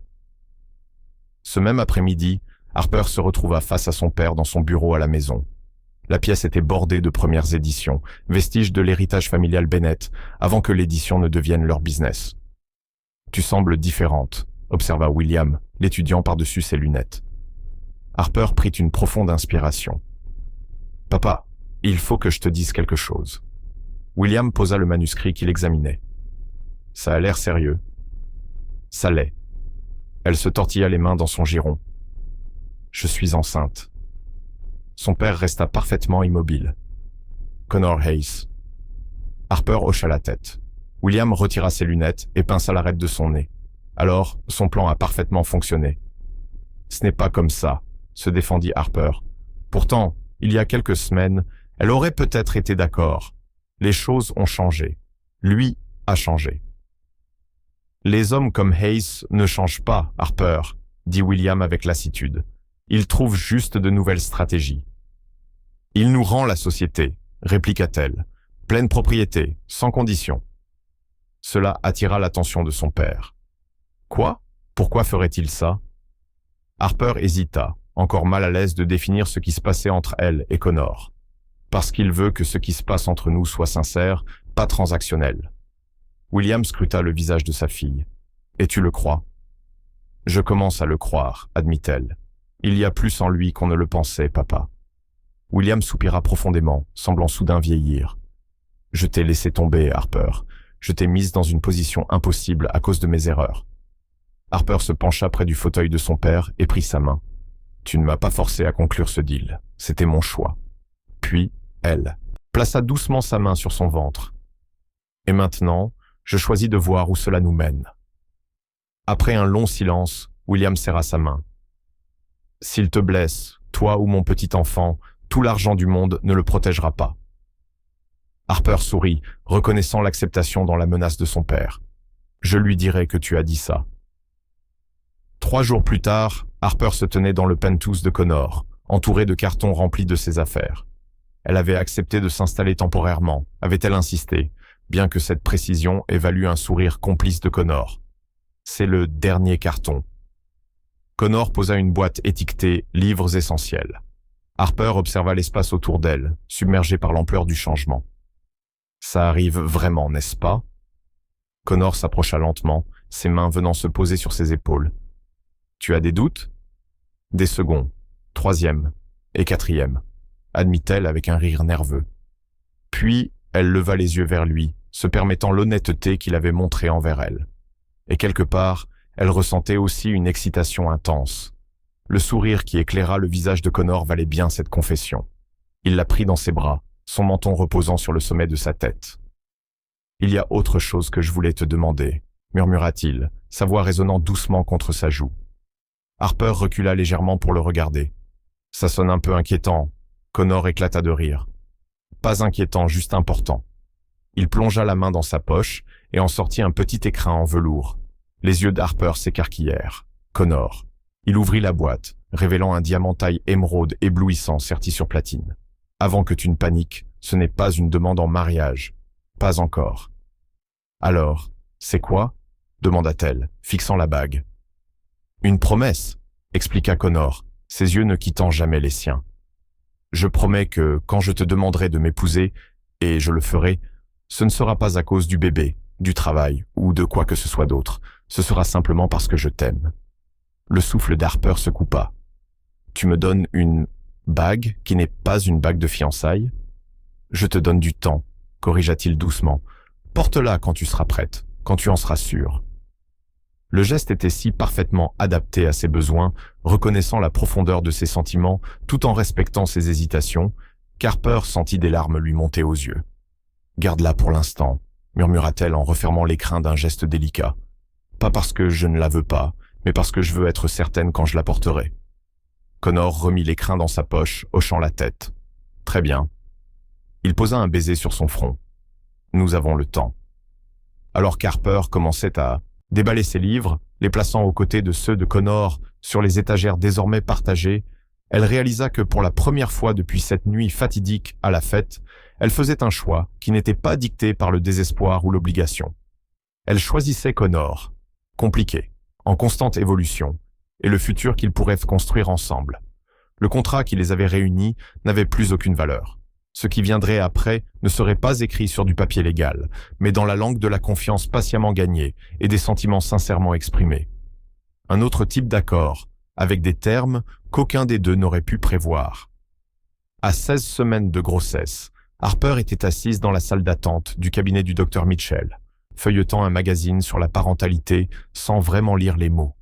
Ce même après-midi, Harper se retrouva face à son père dans son bureau à la maison. La pièce était bordée de premières éditions, vestiges de l'héritage familial Bennett, avant que l'édition ne devienne leur business. Tu sembles différente, observa William, l'étudiant par-dessus ses lunettes. Harper prit une profonde inspiration. Papa, il faut que je te dise quelque chose. William posa le manuscrit qu'il examinait. Ça a l'air sérieux. Ça l'est. Elle se tortilla les mains dans son giron. Je suis enceinte. Son père resta parfaitement immobile. Connor Hayes. Harper hocha la tête. William retira ses lunettes et pinça l'arête de son nez. Alors, son plan a parfaitement fonctionné. Ce n'est pas comme ça, se défendit Harper. Pourtant, il y a quelques semaines, elle aurait peut-être été d'accord. Les choses ont changé. Lui a changé. Les hommes comme Hayes ne changent pas, Harper, dit William avec lassitude. Ils trouvent juste de nouvelles stratégies. Il nous rend la société, répliqua-t-elle. Pleine propriété, sans condition. Cela attira l'attention de son père. Quoi? Pourquoi ferait-il ça? Harper hésita, encore mal à l'aise de définir ce qui se passait entre elle et Connor. Parce qu'il veut que ce qui se passe entre nous soit sincère, pas transactionnel. William scruta le visage de sa fille. « Et tu le crois ?»« Je commence à le croire, admit-elle. Il y a plus en lui qu'on ne le pensait, papa. » William soupira profondément, semblant soudain vieillir. « Je t'ai laissé tomber, Harper. Je t'ai mise dans une position impossible à cause de mes erreurs. » Harper se pencha près du fauteuil de son père et prit sa main. « Tu ne m'as pas forcé à conclure ce deal. C'était mon choix. » Puis, elle plaça doucement sa main sur son ventre. « Et maintenant, je choisis de voir où cela nous mène. » Après un long silence, William serra sa main. « S'il te blesse, toi ou mon petit enfant, tout l'argent du monde ne le protégera pas. » Harper sourit, reconnaissant l'acceptation dans la menace de son père. « Je lui dirai que tu as dit ça. » 3 jours plus tard, Harper se tenait dans le penthouse de Connor, entourée de cartons remplis de ses affaires. Elle avait accepté de s'installer temporairement, avait-elle insisté, bien que cette précision évalue un sourire complice de Connor. C'est le dernier carton. Connor posa une boîte étiquetée « Livres essentiels ». Harper observa l'espace autour d'elle, submergée par l'ampleur du changement. « Ça arrive vraiment, n'est-ce pas ?» Connor s'approcha lentement, ses mains venant se poser sur ses épaules. « Tu as des doutes ?» Des seconds, troisième et quatrième, admit-elle avec un rire nerveux. Puis, elle leva les yeux vers lui, se permettant l'honnêteté qu'il avait montrée envers elle. Et quelque part, elle ressentait aussi une excitation intense. Le sourire qui éclaira le visage de Connor valait bien cette confession. Il la prit dans ses bras, son menton reposant sur le sommet de sa tête. « Il y a autre chose que je voulais te demander » murmura-t-il, sa voix résonnant doucement contre sa joue. Harper recula légèrement pour le regarder. « Ça sonne un peu inquiétant. » Connor éclata de rire. « Pas inquiétant, juste important. » Il plongea la main dans sa poche et en sortit un petit écrin en velours. Les yeux d'Harper s'écarquillèrent. Connor. Il ouvrit la boîte, révélant un diamant taille émeraude éblouissant serti sur platine. « Avant que tu ne paniques, ce n'est pas une demande en mariage. Pas encore. »« Alors, c'est quoi ?» demanda-t-elle, fixant la bague. « Une promesse, » expliqua Connor, ses yeux ne quittant jamais les siens. « Je promets que, quand je te demanderai de m'épouser, et je le ferai, ce ne sera pas à cause du bébé, du travail ou de quoi que ce soit d'autre. Ce sera simplement parce que je t'aime. » Le souffle d'Harper se coupa. « Tu me donnes une bague qui n'est pas une bague de fiançailles ? Je te donne du temps, » corrigea-t-il doucement. « Porte-la quand tu seras prête, quand tu en seras sûre. » Le geste était si parfaitement adapté à ses besoins, reconnaissant la profondeur de ses sentiments, tout en respectant ses hésitations, qu'Harper sentit des larmes lui monter aux yeux. « Garde-la pour l'instant, » murmura-t-elle en refermant l'écrin d'un geste délicat. « Pas parce que je ne la veux pas, mais parce que je veux être certaine quand je la porterai. » Connor remit l'écrin dans sa poche, hochant la tête. « Très bien. » Il posa un baiser sur son front. « Nous avons le temps. » Alors qu'Harper commençait à déballer ses livres, les plaçant aux côtés de ceux de Connor sur les étagères désormais partagées, elle réalisa que pour la première fois depuis cette nuit fatidique à la fête, elle faisait un choix qui n'était pas dicté par le désespoir ou l'obligation. Elle choisissait Connor, compliqué, en constante évolution, et le futur qu'ils pourraient construire ensemble. Le contrat qui les avait réunis n'avait plus aucune valeur. Ce qui viendrait après ne serait pas écrit sur du papier légal, mais dans la langue de la confiance patiemment gagnée et des sentiments sincèrement exprimés. Un autre type d'accord, avec des termes qu'aucun des deux n'aurait pu prévoir. À 16 semaines de grossesse, Harper était assise dans la salle d'attente du cabinet du docteur Mitchell, feuilletant un magazine sur la parentalité sans vraiment lire les mots.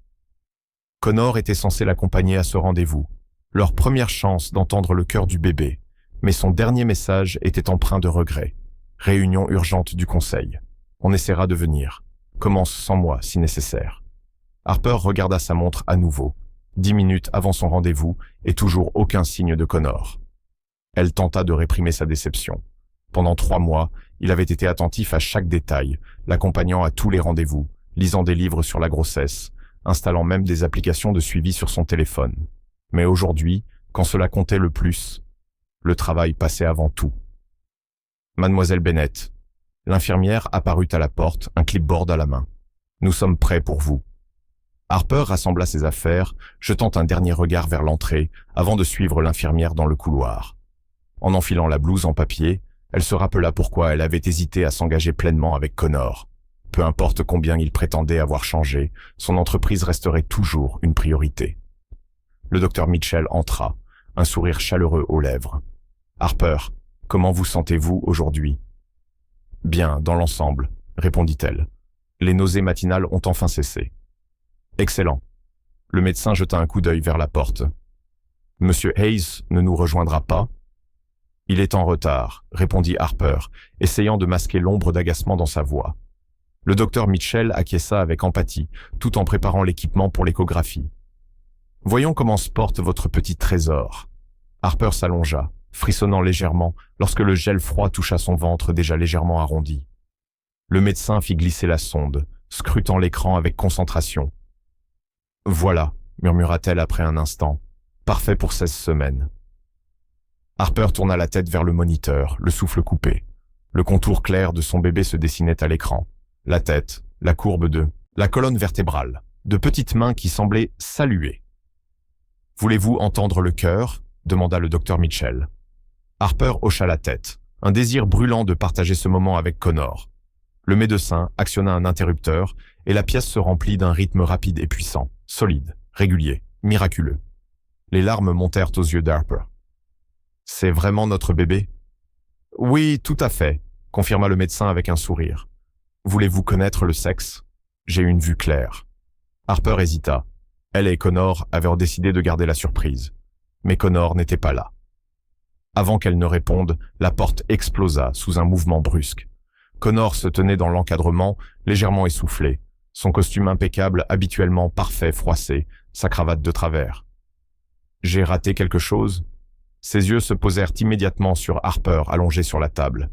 Connor était censé l'accompagner à ce rendez-vous, leur première chance d'entendre le cœur du bébé, mais son dernier message était empreint de regret. Réunion urgente du conseil. On essaiera de venir. Commence sans moi, si nécessaire. Harper regarda sa montre à nouveau, 10 minutes avant son rendez-vous, et toujours aucun signe de Connor. Elle tenta de réprimer sa déception. Pendant 3 mois, il avait été attentif à chaque détail, l'accompagnant à tous les rendez-vous, lisant des livres sur la grossesse, installant même des applications de suivi sur son téléphone. Mais aujourd'hui, quand cela comptait le plus, le travail passait avant tout. « Mademoiselle Bennett. » L'infirmière apparut à la porte, un clipboard à la main. « Nous sommes prêts pour vous. » Harper rassembla ses affaires, jetant un dernier regard vers l'entrée, avant de suivre l'infirmière dans le couloir. En enfilant la blouse en papier, elle se rappela pourquoi elle avait hésité à s'engager pleinement avec Connor. Peu importe combien il prétendait avoir changé, son entreprise resterait toujours une priorité. Le docteur Mitchell entra, un sourire chaleureux aux lèvres. « Harper, comment vous sentez-vous aujourd'hui ?»« Bien, dans l'ensemble, » répondit-elle. « Les nausées matinales ont enfin cessé. »« Excellent. » Le médecin jeta un coup d'œil vers la porte. « Monsieur Hayes ne nous rejoindra pas ?»« Il est en retard, » répondit Harper, essayant de masquer l'ombre d'agacement dans sa voix. Le docteur Mitchell acquiesça avec empathie, tout en préparant l'équipement pour l'échographie. « Voyons comment se porte votre petit trésor. » Harper s'allongea, frissonnant légèrement lorsque le gel froid toucha son ventre déjà légèrement arrondi. Le médecin fit glisser la sonde, scrutant l'écran avec concentration. « Voilà, » murmura-t-elle après un instant, « parfait pour 16 semaines. » Harper tourna la tête vers le moniteur, le souffle coupé. Le contour clair de son bébé se dessinait à l'écran. La tête, la courbe la colonne vertébrale, de petites mains qui semblaient saluer. « Voulez-vous entendre le cœur ?» demanda le docteur Mitchell. Harper hocha la tête, un désir brûlant de partager ce moment avec Connor. Le médecin actionna un interrupteur et la pièce se remplit d'un rythme rapide et puissant, solide, régulier, miraculeux. Les larmes montèrent aux yeux d'Harper. « C'est vraiment notre bébé ?»« Oui, tout à fait, » confirma le médecin avec un sourire. « Voulez-vous connaître le sexe ? J'ai une vue claire. » Harper hésita. Elle et Connor avaient décidé de garder la surprise. Mais Connor n'était pas là. Avant qu'elle ne réponde, la porte explosa sous un mouvement brusque. Connor se tenait dans l'encadrement, légèrement essoufflé, son costume impeccable, habituellement parfait, froissé, sa cravate de travers. « J'ai raté quelque chose ?» Ses yeux se posèrent immédiatement sur Harper allongée sur la table.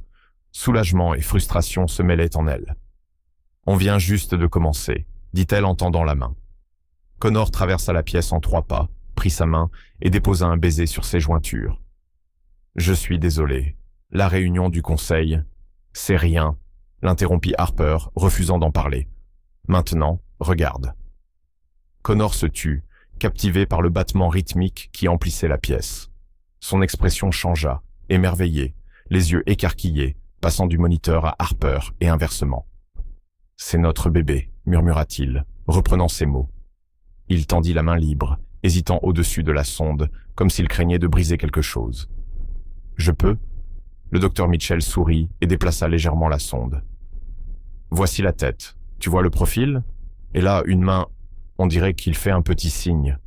Soulagement et frustration se mêlaient en elle. « On vient juste de commencer », dit-elle en tendant la main. Connor traversa la pièce en 3 pas, prit sa main et déposa un baiser sur ses jointures. « Je suis désolé. La réunion du conseil, c'est rien, » l'interrompit Harper, refusant d'en parler. « Maintenant, regarde. » Connor se tut, captivé par le battement rythmique qui emplissait la pièce. Son expression changea, émerveillée, les yeux écarquillés, passant du moniteur à Harper et inversement. « C'est notre bébé, » murmura-t-il, reprenant ses mots. Il tendit la main libre, hésitant au-dessus de la sonde, comme s'il craignait de briser quelque chose. « Je peux ?» Le docteur Mitchell sourit et déplaça légèrement la sonde. « Voici la tête. Tu vois le profil ? Et là, une main, on dirait qu'il fait un petit signe. »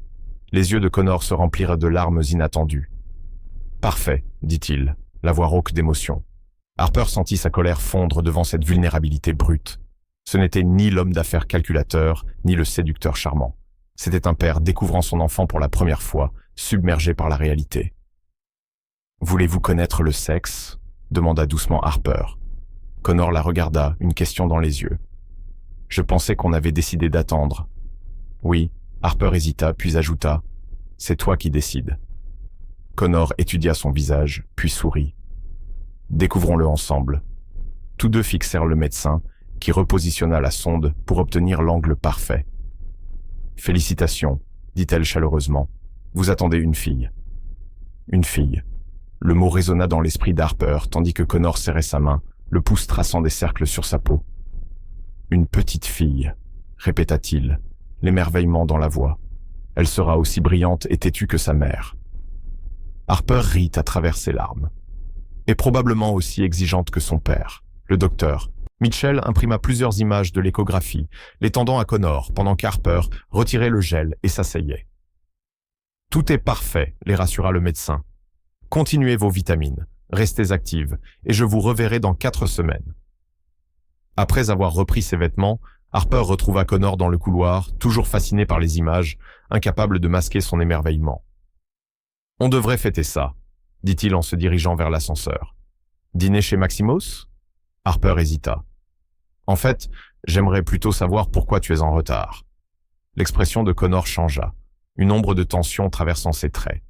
Les yeux de Connor se remplirent de larmes inattendues. « Parfait, » dit-il, la voix rauque d'émotion. Harper sentit sa colère fondre devant cette vulnérabilité brute. Ce n'était ni l'homme d'affaires calculateur, ni le séducteur charmant. C'était un père découvrant son enfant pour la première fois, submergé par la réalité. « Voulez-vous connaître le sexe ?» demanda doucement Harper. Connor la regarda, une question dans les yeux. « Je pensais qu'on avait décidé d'attendre. »« Oui. » Harper hésita, puis ajouta. « C'est toi qui décides. » Connor étudia son visage, puis sourit. « Découvrons-le ensemble. » Tous deux fixèrent le médecin, qui repositionna la sonde pour obtenir l'angle parfait. « Félicitations, » dit-elle chaleureusement. « Vous attendez une fille. » Une fille. Le mot résonna dans l'esprit d'Harper, tandis que Connor serrait sa main, le pouce traçant des cercles sur sa peau. « Une petite fille, » répéta-t-il, l'émerveillement dans la voix. « Elle sera aussi brillante et têtue que sa mère. » Harper rit à travers ses larmes. Et probablement aussi exigeante que son père, le docteur. Mitchell imprima plusieurs images de l'échographie, les tendant à Connor, pendant qu'Harper retirait le gel et s'asseyait. « Tout est parfait, » les rassura le médecin. « Continuez vos vitamines, restez actives, et je vous reverrai dans 4 semaines. » Après avoir repris ses vêtements, Harper retrouva Connor dans le couloir, toujours fasciné par les images, incapable de masquer son émerveillement. « On devrait fêter ça, » dit-il en se dirigeant vers l'ascenseur. « Dîner chez Maximos ?» Harper hésita. « En fait, j'aimerais plutôt savoir pourquoi tu es en retard. » L'expression de Connor changea, une ombre de tension traversant ses traits.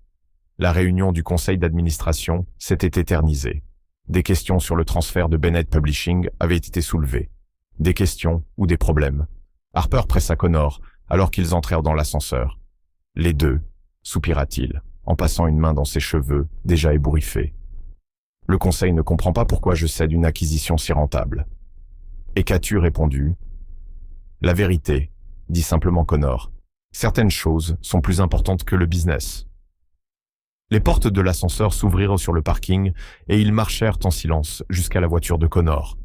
La réunion du conseil d'administration s'était éternisée. Des questions sur le transfert de Bennett Publishing avaient été soulevées. Des questions ou des problèmes. Harper pressa Connor alors qu'ils entrèrent dans l'ascenseur. « Les deux » soupira-t-il, en passant une main dans ses cheveux, déjà ébouriffés. « Le conseil ne comprend pas pourquoi je cède une acquisition si rentable. » « Et qu'as-tu répondu ?»« La vérité, » dit simplement Connor. « Certaines choses sont plus importantes que le business. » Les portes de l'ascenseur s'ouvrirent sur le parking et ils marchèrent en silence jusqu'à la voiture de Connor.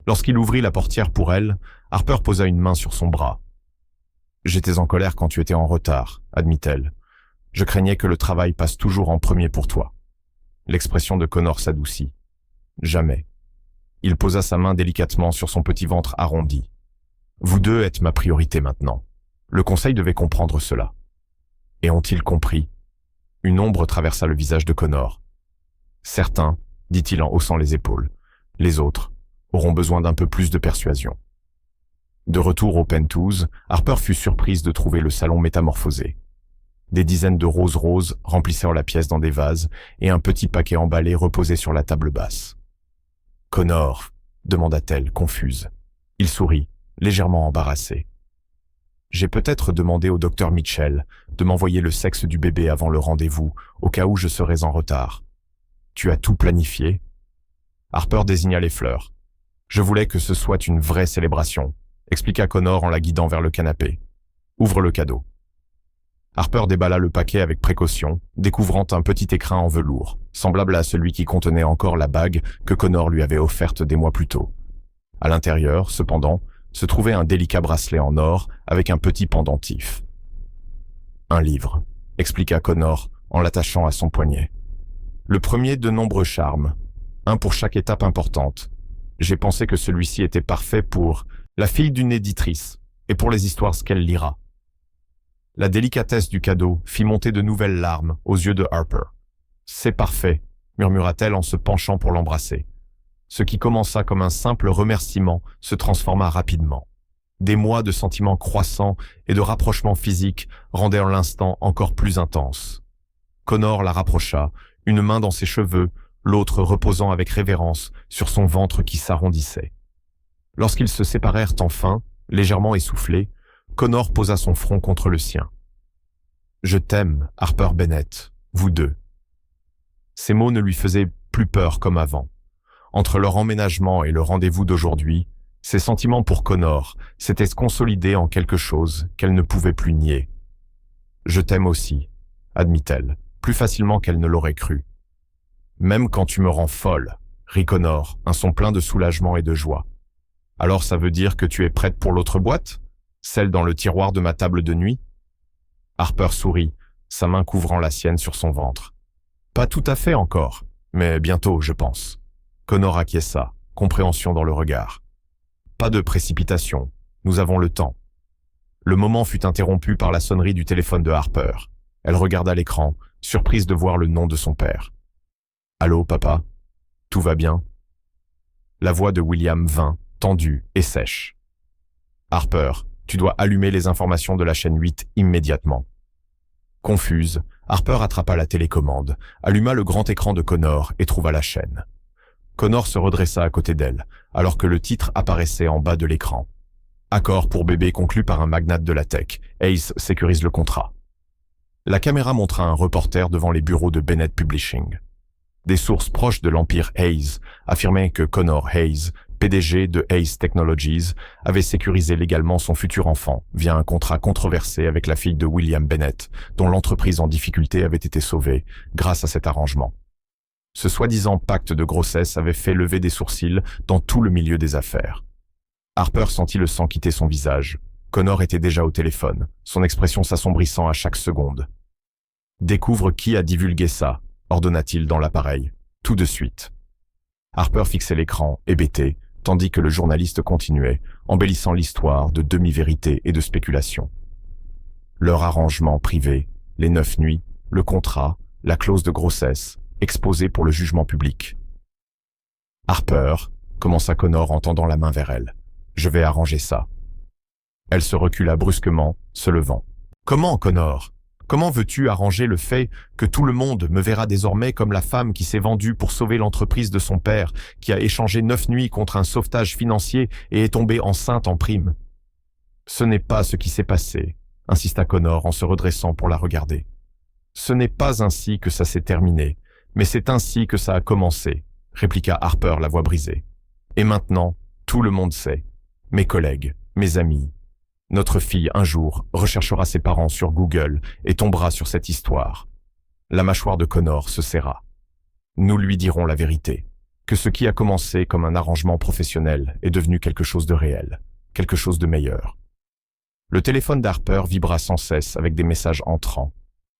Lorsqu'il ouvrit la portière pour elle, Harper posa une main sur son bras. « J'étais en colère quand tu étais en retard, » admit-elle. « Je craignais que le travail passe toujours en premier pour toi. » L'expression de Connor s'adoucit. « Jamais. » Il posa sa main délicatement sur son petit ventre arrondi. « Vous deux êtes ma priorité maintenant. » Le conseil devait comprendre cela. Et ont-ils compris ? Une ombre traversa le visage de Connor. « Certains, » dit-il en haussant les épaules. « Les autres auront besoin d'un peu plus de persuasion. » De retour au Penthouse, Harper fut surprise de trouver le salon métamorphosé. Des dizaines de roses remplissaient la pièce dans des vases et un petit paquet emballé reposait sur la table basse. Connor, demanda-t-elle, confuse. Il sourit, légèrement embarrassé. J'ai peut-être demandé au docteur Mitchell de m'envoyer le sexe du bébé avant le rendez-vous, au cas où je serais en retard. Tu as tout planifié? Harper désigna les fleurs. Je voulais que ce soit une vraie célébration, expliqua Connor en la guidant vers le canapé. Ouvre le cadeau. Harper déballa le paquet avec précaution, découvrant un petit écrin en velours, semblable à celui qui contenait encore la bague que Connor lui avait offerte des mois plus tôt. À l'intérieur, cependant, se trouvait un délicat bracelet en or avec un petit pendentif. Un livre, expliqua Connor en l'attachant à son poignet. Le premier de nombreux charmes, un pour chaque étape importante. J'ai pensé que celui-ci était parfait pour la fille d'une éditrice et pour les histoires qu'elle lira. La délicatesse du cadeau fit monter de nouvelles larmes aux yeux de Harper. « C'est parfait », murmura-t-elle en se penchant pour l'embrasser. Ce qui commença comme un simple remerciement se transforma rapidement. Des mois de sentiments croissants et de rapprochements physiques rendirent l'instant encore plus intense. Connor la rapprocha, une main dans ses cheveux, l'autre reposant avec révérence sur son ventre qui s'arrondissait. Lorsqu'ils se séparèrent enfin, légèrement essoufflés, Connor posa son front contre le sien. « Je t'aime, Harper Bennett, vous deux. » Ces mots ne lui faisaient plus peur comme avant. Entre leur emménagement et le rendez-vous d'aujourd'hui, ses sentiments pour Connor s'étaient consolidés en quelque chose qu'elle ne pouvait plus nier. « Je t'aime aussi, » admit-elle, plus facilement qu'elle ne l'aurait cru. « Même quand tu me rends folle, » rit Connor, un son plein de soulagement et de joie. « Alors ça veut dire que tu es prête pour l'autre boîte? Celle dans le tiroir de ma table de nuit ?» Harper sourit, sa main couvrant la sienne sur son ventre. « Pas tout à fait encore, mais bientôt, je pense. » Connor acquiesça, compréhension dans le regard. « Pas de précipitation, nous avons le temps. » Le moment fut interrompu par la sonnerie du téléphone de Harper. Elle regarda l'écran, surprise de voir le nom de son père. « Allô, papa? Tout va bien ?» La voix de William vint, tendue et sèche. « Harper, tu dois allumer les informations de la chaîne 8 immédiatement. » Confuse, Harper attrapa la télécommande, alluma le grand écran de Connor et trouva la chaîne. Connor se redressa à côté d'elle, alors que le titre apparaissait en bas de l'écran. Accord pour bébé conclu par un magnate de la tech. Hayes sécurise le contrat. La caméra montra un reporter devant les bureaux de Bennett Publishing. Des sources proches de l'empire Hayes affirmaient que Connor Hayes, PDG de Hayes Technologies, avait sécurisé légalement son futur enfant via un contrat controversé avec la fille de William Bennett, dont l'entreprise en difficulté avait été sauvée grâce à cet arrangement. Ce soi-disant pacte de grossesse avait fait lever des sourcils dans tout le milieu des affaires. Harper sentit le sang quitter son visage. Connor était déjà au téléphone, son expression s'assombrissant à chaque seconde. « Découvre qui a divulgué ça », ordonna-t-il dans l'appareil, tout de suite. Harper fixait l'écran, hébété, tandis que le journaliste continuait, embellissant l'histoire de demi-vérités et de spéculations. Leur arrangement privé, les 9 nuits, le contrat, la clause de grossesse, exposés pour le jugement public. « Harper, » commença Connor en tendant la main vers elle, « je vais arranger ça. » Elle se recula brusquement, se levant. « Comment, Connor ? Comment veux-tu arranger le fait que tout le monde me verra désormais comme la femme qui s'est vendue pour sauver l'entreprise de son père, qui a échangé 9 nuits contre un sauvetage financier et est tombée enceinte en prime ? » « Ce n'est pas ce qui s'est passé, » insista Connor en se redressant pour la regarder. « Ce n'est pas ainsi que ça s'est terminé, mais c'est ainsi que ça a commencé, » répliqua Harper, la voix brisée. « Et maintenant, tout le monde sait. Mes collègues, mes amis. Notre fille, un jour, recherchera ses parents sur Google et tombera sur cette histoire. » La mâchoire de Connor se serra. « Nous lui dirons la vérité, que ce qui a commencé comme un arrangement professionnel est devenu quelque chose de réel, quelque chose de meilleur. » Le téléphone d'Harper vibra sans cesse avec des messages entrants.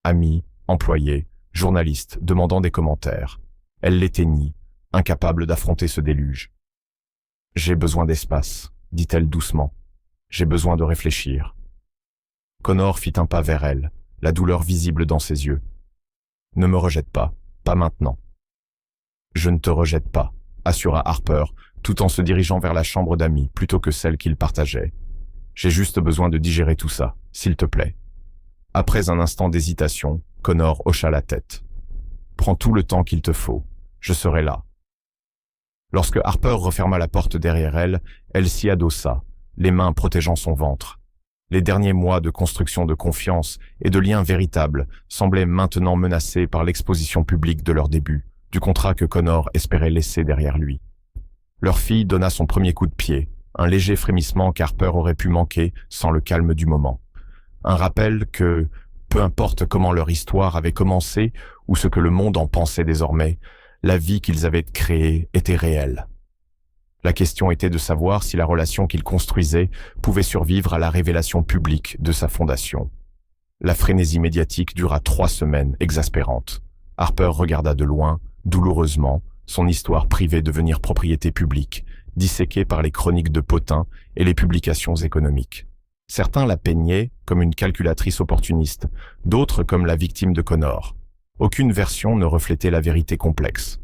Amis, employés, journalistes demandant des commentaires. Elle l'éteignit, incapable d'affronter ce déluge. « J'ai besoin d'espace, » dit-elle doucement. « J'ai besoin de réfléchir. » Connor fit un pas vers elle, la douleur visible dans ses yeux. « Ne me rejette pas, pas maintenant. »« Je ne te rejette pas, » assura Harper, tout en se dirigeant vers la chambre d'amis plutôt que celle qu'il partageait. « J'ai juste besoin de digérer tout ça, s'il te plaît. » Après un instant d'hésitation, Connor hocha la tête. « Prends tout le temps qu'il te faut, je serai là. » Lorsque Harper referma la porte derrière elle, elle s'y adossa, les mains protégeant son ventre. Les derniers mois de construction de confiance et de liens véritables semblaient maintenant menacés par l'exposition publique de leur début, du contrat que Connor espérait laisser derrière lui. Leur fille donna son premier coup de pied, un léger frémissement qu'Harper aurait pu manquer sans le calme du moment. Un rappel que, peu importe comment leur histoire avait commencé ou ce que le monde en pensait désormais, la vie qu'ils avaient créée était réelle. La question était de savoir si la relation qu'ils construisaient pouvait survivre à la révélation publique de sa fondation. La frénésie médiatique dura 3 semaines exaspérantes. Harper regarda de loin, douloureusement, son histoire privée devenir propriété publique, disséquée par les chroniques de potins et les publications économiques. Certains la peignaient comme une calculatrice opportuniste, d'autres comme la victime de Connor. Aucune version ne reflétait la vérité complexe.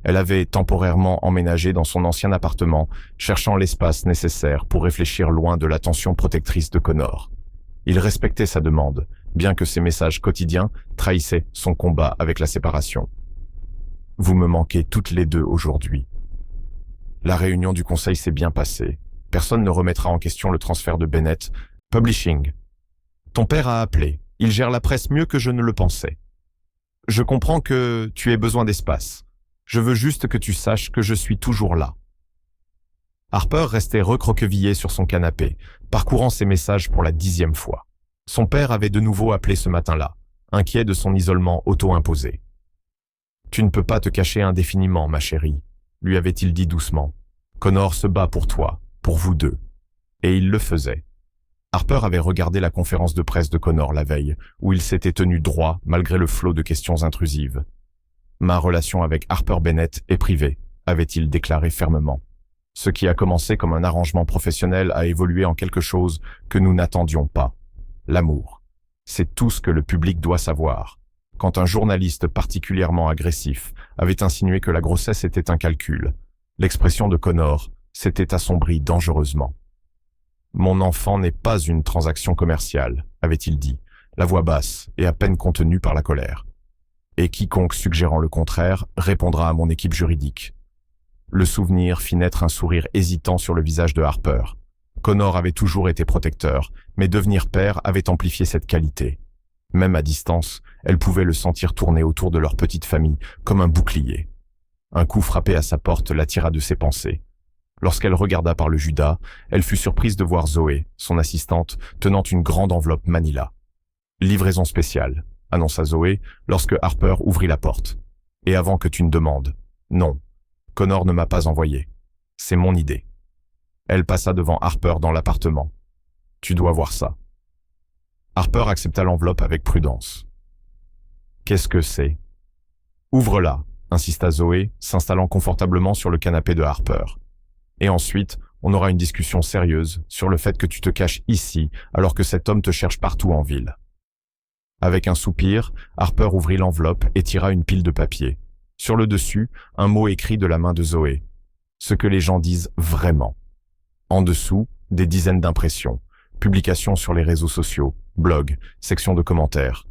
Elle avait temporairement emménagé dans son ancien appartement, cherchant l'espace nécessaire pour réfléchir loin de l'attention protectrice de Connor. Il respectait sa demande, bien que ses messages quotidiens trahissaient son combat avec la séparation. « Vous me manquez toutes les deux aujourd'hui. » La réunion du conseil s'est bien passée. Personne ne remettra en question le transfert de Bennett. Publishing. Ton père a appelé. Il gère la presse mieux que je ne le pensais. Je comprends que tu aies besoin d'espace. Je veux juste que tu saches que je suis toujours là. Harper restait recroquevillé sur son canapé, parcourant ses messages pour la 10e fois. Son père avait de nouveau appelé ce matin-là, inquiet de son isolement auto-imposé. « Tu ne peux pas te cacher indéfiniment, ma chérie, » lui avait-il dit doucement. « Connor se bat pour toi, pour vous deux. » Et il le faisait. Harper avait regardé la conférence de presse de Connor la veille, où il s'était tenu droit malgré le flot de questions intrusives. « Ma relation avec Harper Bennett est privée », avait-il déclaré fermement. Ce qui a commencé comme un arrangement professionnel a évolué en quelque chose que nous n'attendions pas. L'amour. C'est tout ce que le public doit savoir. Quand un journaliste particulièrement agressif avait insinué que la grossesse était un calcul, l'expression de Connor s'était assombrie dangereusement. « Mon enfant n'est pas une transaction commerciale », avait-il dit, la voix basse et à peine contenue par la colère. Et quiconque suggérant le contraire répondra à mon équipe juridique. Le souvenir fit naître un sourire hésitant sur le visage de Harper. Connor avait toujours été protecteur, mais devenir père avait amplifié cette qualité. Même à distance, elle pouvait le sentir tourner autour de leur petite famille comme un bouclier. Un coup frappé à sa porte l'attira de ses pensées. Lorsqu'elle regarda par le Judas, elle fut surprise de voir Zoé, son assistante, tenant une grande enveloppe Manila. « Livraison spéciale », annonça Zoé lorsque Harper ouvrit la porte. « Et avant que tu ne demandes. Non, Connor ne m'a pas envoyé. C'est mon idée. » Elle passa devant Harper dans l'appartement. « Tu dois voir ça. » Harper accepta l'enveloppe avec prudence. « Qu'est-ce que c'est ?»« Ouvre-la », insista Zoé, s'installant confortablement sur le canapé de Harper. « Et ensuite, on aura une discussion sérieuse sur le fait que tu te caches ici alors que cet homme te cherche partout en ville. » Avec un soupir, Harper ouvrit l'enveloppe et tira une pile de papier. Sur le dessus, un mot écrit de la main de Zoé. Ce que les gens disent vraiment. En dessous, des dizaines d'impressions, publications sur les réseaux sociaux, blogs, sections de commentaires.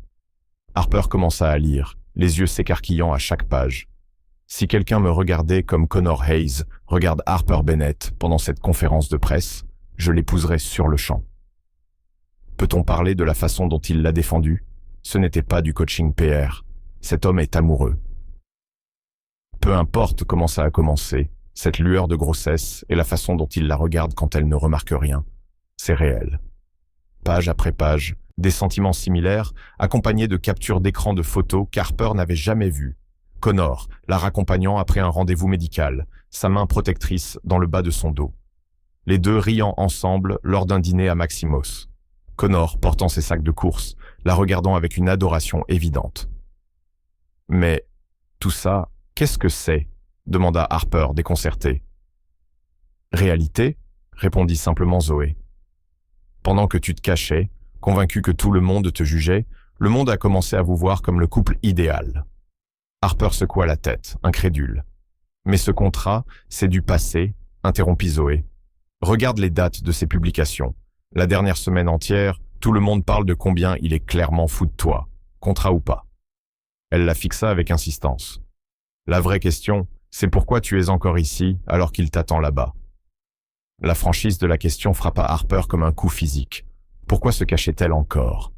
Harper commença à lire, les yeux s'écarquillant à chaque page. Si quelqu'un me regardait comme Connor Hayes regarde Harper Bennett pendant cette conférence de presse, je l'épouserais sur le champ. Peut-on parler de la façon dont il l'a défendue ? Ce n'était pas du coaching PR. Cet homme est amoureux. Peu importe comment ça a commencé, cette lueur de grossesse et la façon dont il la regarde quand elle ne remarque rien, c'est réel. Page après page, des sentiments similaires, accompagnés de captures d'écran de photos qu'Harper n'avait jamais vues. Connor, la raccompagnant après un rendez-vous médical, sa main protectrice dans le bas de son dos. Les deux riant ensemble lors d'un dîner à Maximos. Connor portant ses sacs de course, la regardant avec une adoration évidente. « Mais tout ça, qu'est-ce que c'est ?» demanda Harper déconcerté. « Réalité ?» répondit simplement Zoé. « Pendant que tu te cachais, convaincu que tout le monde te jugeait, le monde a commencé à vous voir comme le couple idéal. » Harper secoua la tête, incrédule. « Mais ce contrat, c'est du passé, » interrompit Zoé. « Regarde les dates de ces publications. La dernière semaine entière, tout le monde parle de combien il est clairement fou de toi, contrat ou pas. » Elle la fixa avec insistance. « La vraie question, C'est pourquoi tu es encore ici alors qu'il t'attend là-bas. La franchise de la question frappa Harper comme un coup physique. Pourquoi se cachait-elle encore?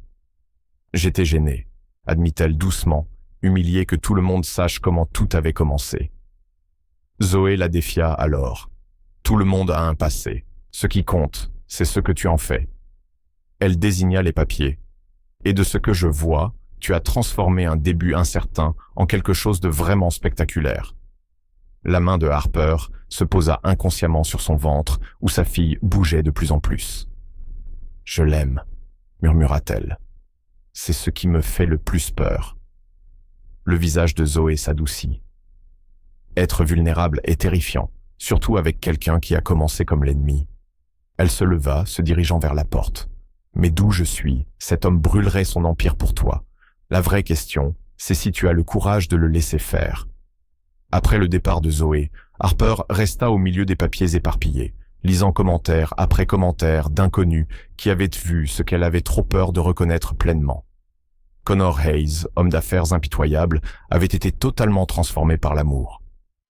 J'étais gêné, admit-elle doucement, humiliée que tout le monde sache comment tout avait commencé. Zoé la défia alors. Tout le monde a un passé. Ce qui compte, c'est ce que tu en fais. Elle désigna les papiers. Et de ce que je vois, tu as transformé un début incertain en quelque chose de vraiment spectaculaire. La main de Harper se posa inconsciemment sur son ventre où sa fille bougeait de plus en plus. « Je l'aime », murmura-t-elle. « C'est ce qui me fait le plus peur. » Le visage de Zoé s'adoucit. Être vulnérable est terrifiant, surtout avec quelqu'un qui a commencé comme l'ennemi. Elle se leva, se dirigeant vers la porte. « Mais d'où je suis, cet homme brûlerait son empire pour toi. La vraie question, c'est si tu as le courage de le laisser faire. » Après le départ de Zoé, Harper resta au milieu des papiers éparpillés, lisant commentaire après commentaire d'inconnus qui avaient vu ce qu'elle avait trop peur de reconnaître pleinement. Connor Hayes, homme d'affaires impitoyable, avait été totalement transformé par l'amour.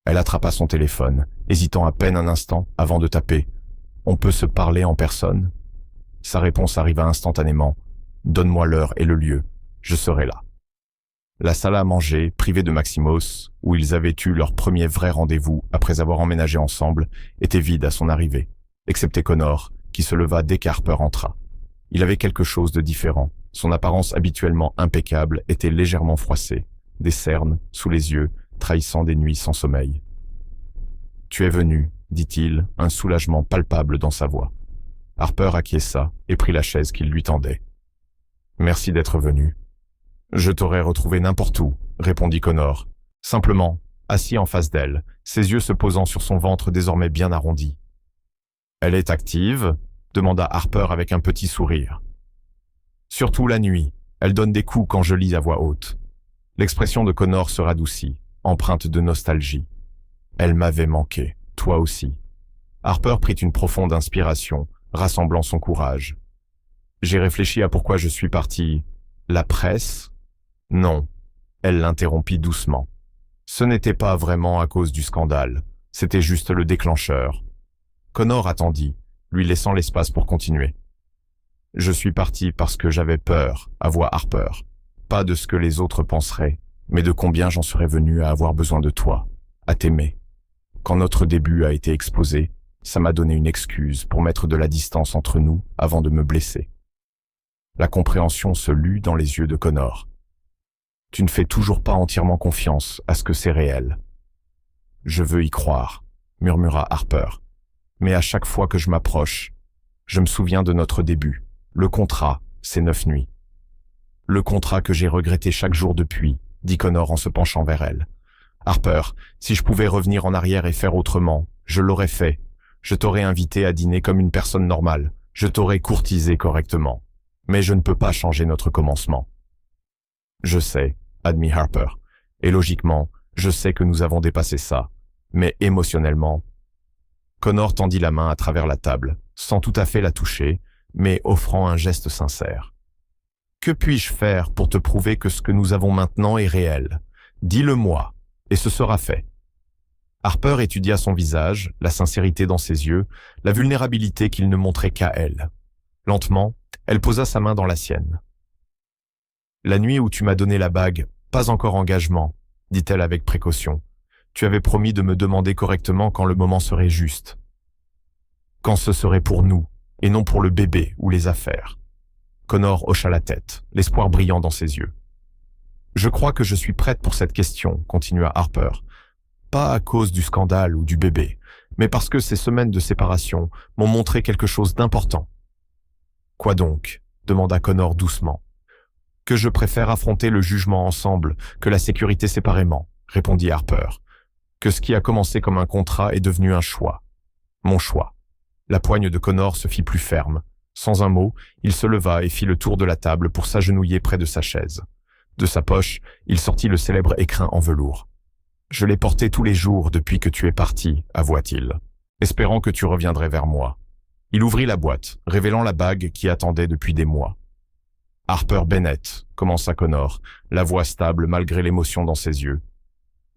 Elle attrapa son téléphone, hésitant à peine un instant avant de taper « On peut se parler en personne ?» Sa réponse arriva instantanément « Donne-moi l'heure et le lieu, je serai là. » La salle à manger, privée de Maximos, où ils avaient eu leur premier vrai rendez-vous après avoir emménagé ensemble, était vide à son arrivée, excepté Connor, qui se leva dès qu'Harper entra. Il avait quelque chose de différent. Son apparence habituellement impeccable était légèrement froissée, des cernes sous les yeux, trahissant des nuits sans sommeil. « Tu es venu, dit-il, un soulagement palpable dans sa voix. Harper acquiesça et prit la chaise qu'il lui tendait. « Merci d'être venu. »« Je t'aurais retrouvé n'importe où, » répondit Connor, simplement, assis en face d'elle, ses yeux se posant sur son ventre désormais bien arrondi. « Elle est active ?» demanda Harper avec un petit sourire. « Surtout la nuit, elle donne des coups quand je lis à voix haute. » L'expression de Connor se radoucit, empreinte de nostalgie. « Elle m'avait manqué, toi aussi. » Harper prit une profonde inspiration, rassemblant son courage. « J'ai réfléchi à pourquoi je suis parti. La presse ? Non. » Elle l'interrompit doucement. Ce n'était pas vraiment à cause du scandale, c'était juste le déclencheur. Connor attendit, lui laissant l'espace pour continuer. « Je suis parti parce que j'avais peur, avoua Harper. Pas de ce que les autres penseraient, mais de combien j'en serais venu à avoir besoin de toi, à t'aimer. Quand notre début a été exposé, ça m'a donné une excuse pour mettre de la distance entre nous avant de me blesser. » La compréhension se lut dans les yeux de Connor. « Tu ne fais toujours pas entièrement confiance à ce que c'est réel. »« Je veux y croire, » murmura Harper. « Mais à chaque fois que je m'approche, je me souviens de notre début. Le contrat, c'est 9 nuits. »« Le contrat que j'ai regretté chaque jour depuis, » dit Connor en se penchant vers elle. « Harper, si je pouvais revenir en arrière et faire autrement, je l'aurais fait. Je t'aurais invité à dîner comme une personne normale. Je t'aurais courtisé correctement. Mais je ne peux pas changer notre commencement. » « Je sais, » admit Harper. « Et logiquement, je sais que nous avons dépassé ça. Mais émotionnellement... » Connor tendit la main à travers la table, sans tout à fait la toucher, mais offrant un geste sincère. « Que puis-je faire pour te prouver que ce que nous avons maintenant est réel? Dis-le-moi, et ce sera fait. » Harper étudia son visage, la sincérité dans ses yeux, la vulnérabilité qu'il ne montrait qu'à elle. Lentement, elle posa sa main dans la sienne. « La nuit où tu m'as donné la bague, pas encore engagement, » dit-elle avec précaution. « Tu avais promis de me demander correctement quand le moment serait juste. Quand ce serait pour nous, et non pour le bébé ou les affaires. » Connor hocha la tête, l'espoir brillant dans ses yeux. « Je crois que je suis prête pour cette question, » continua Harper. « Pas à cause du scandale ou du bébé, mais parce que ces semaines de séparation m'ont montré quelque chose d'important. »« Quoi donc ?» demanda Connor doucement. « Que je préfère affronter le jugement ensemble que la sécurité séparément, » répondit Harper. « Que ce qui a commencé comme un contrat est devenu un choix. Mon choix. » La poigne de Connor se fit plus ferme. Sans un mot, il se leva et fit le tour de la table pour s'agenouiller près de sa chaise. De sa poche, il sortit le célèbre écrin en velours. « Je l'ai porté tous les jours depuis que tu es parti, » avoua-t-il, espérant que tu reviendrais vers moi. Il ouvrit la boîte, révélant la bague qui attendait depuis des mois. « Harper Bennett, » commença Connor, la voix stable malgré l'émotion dans ses yeux.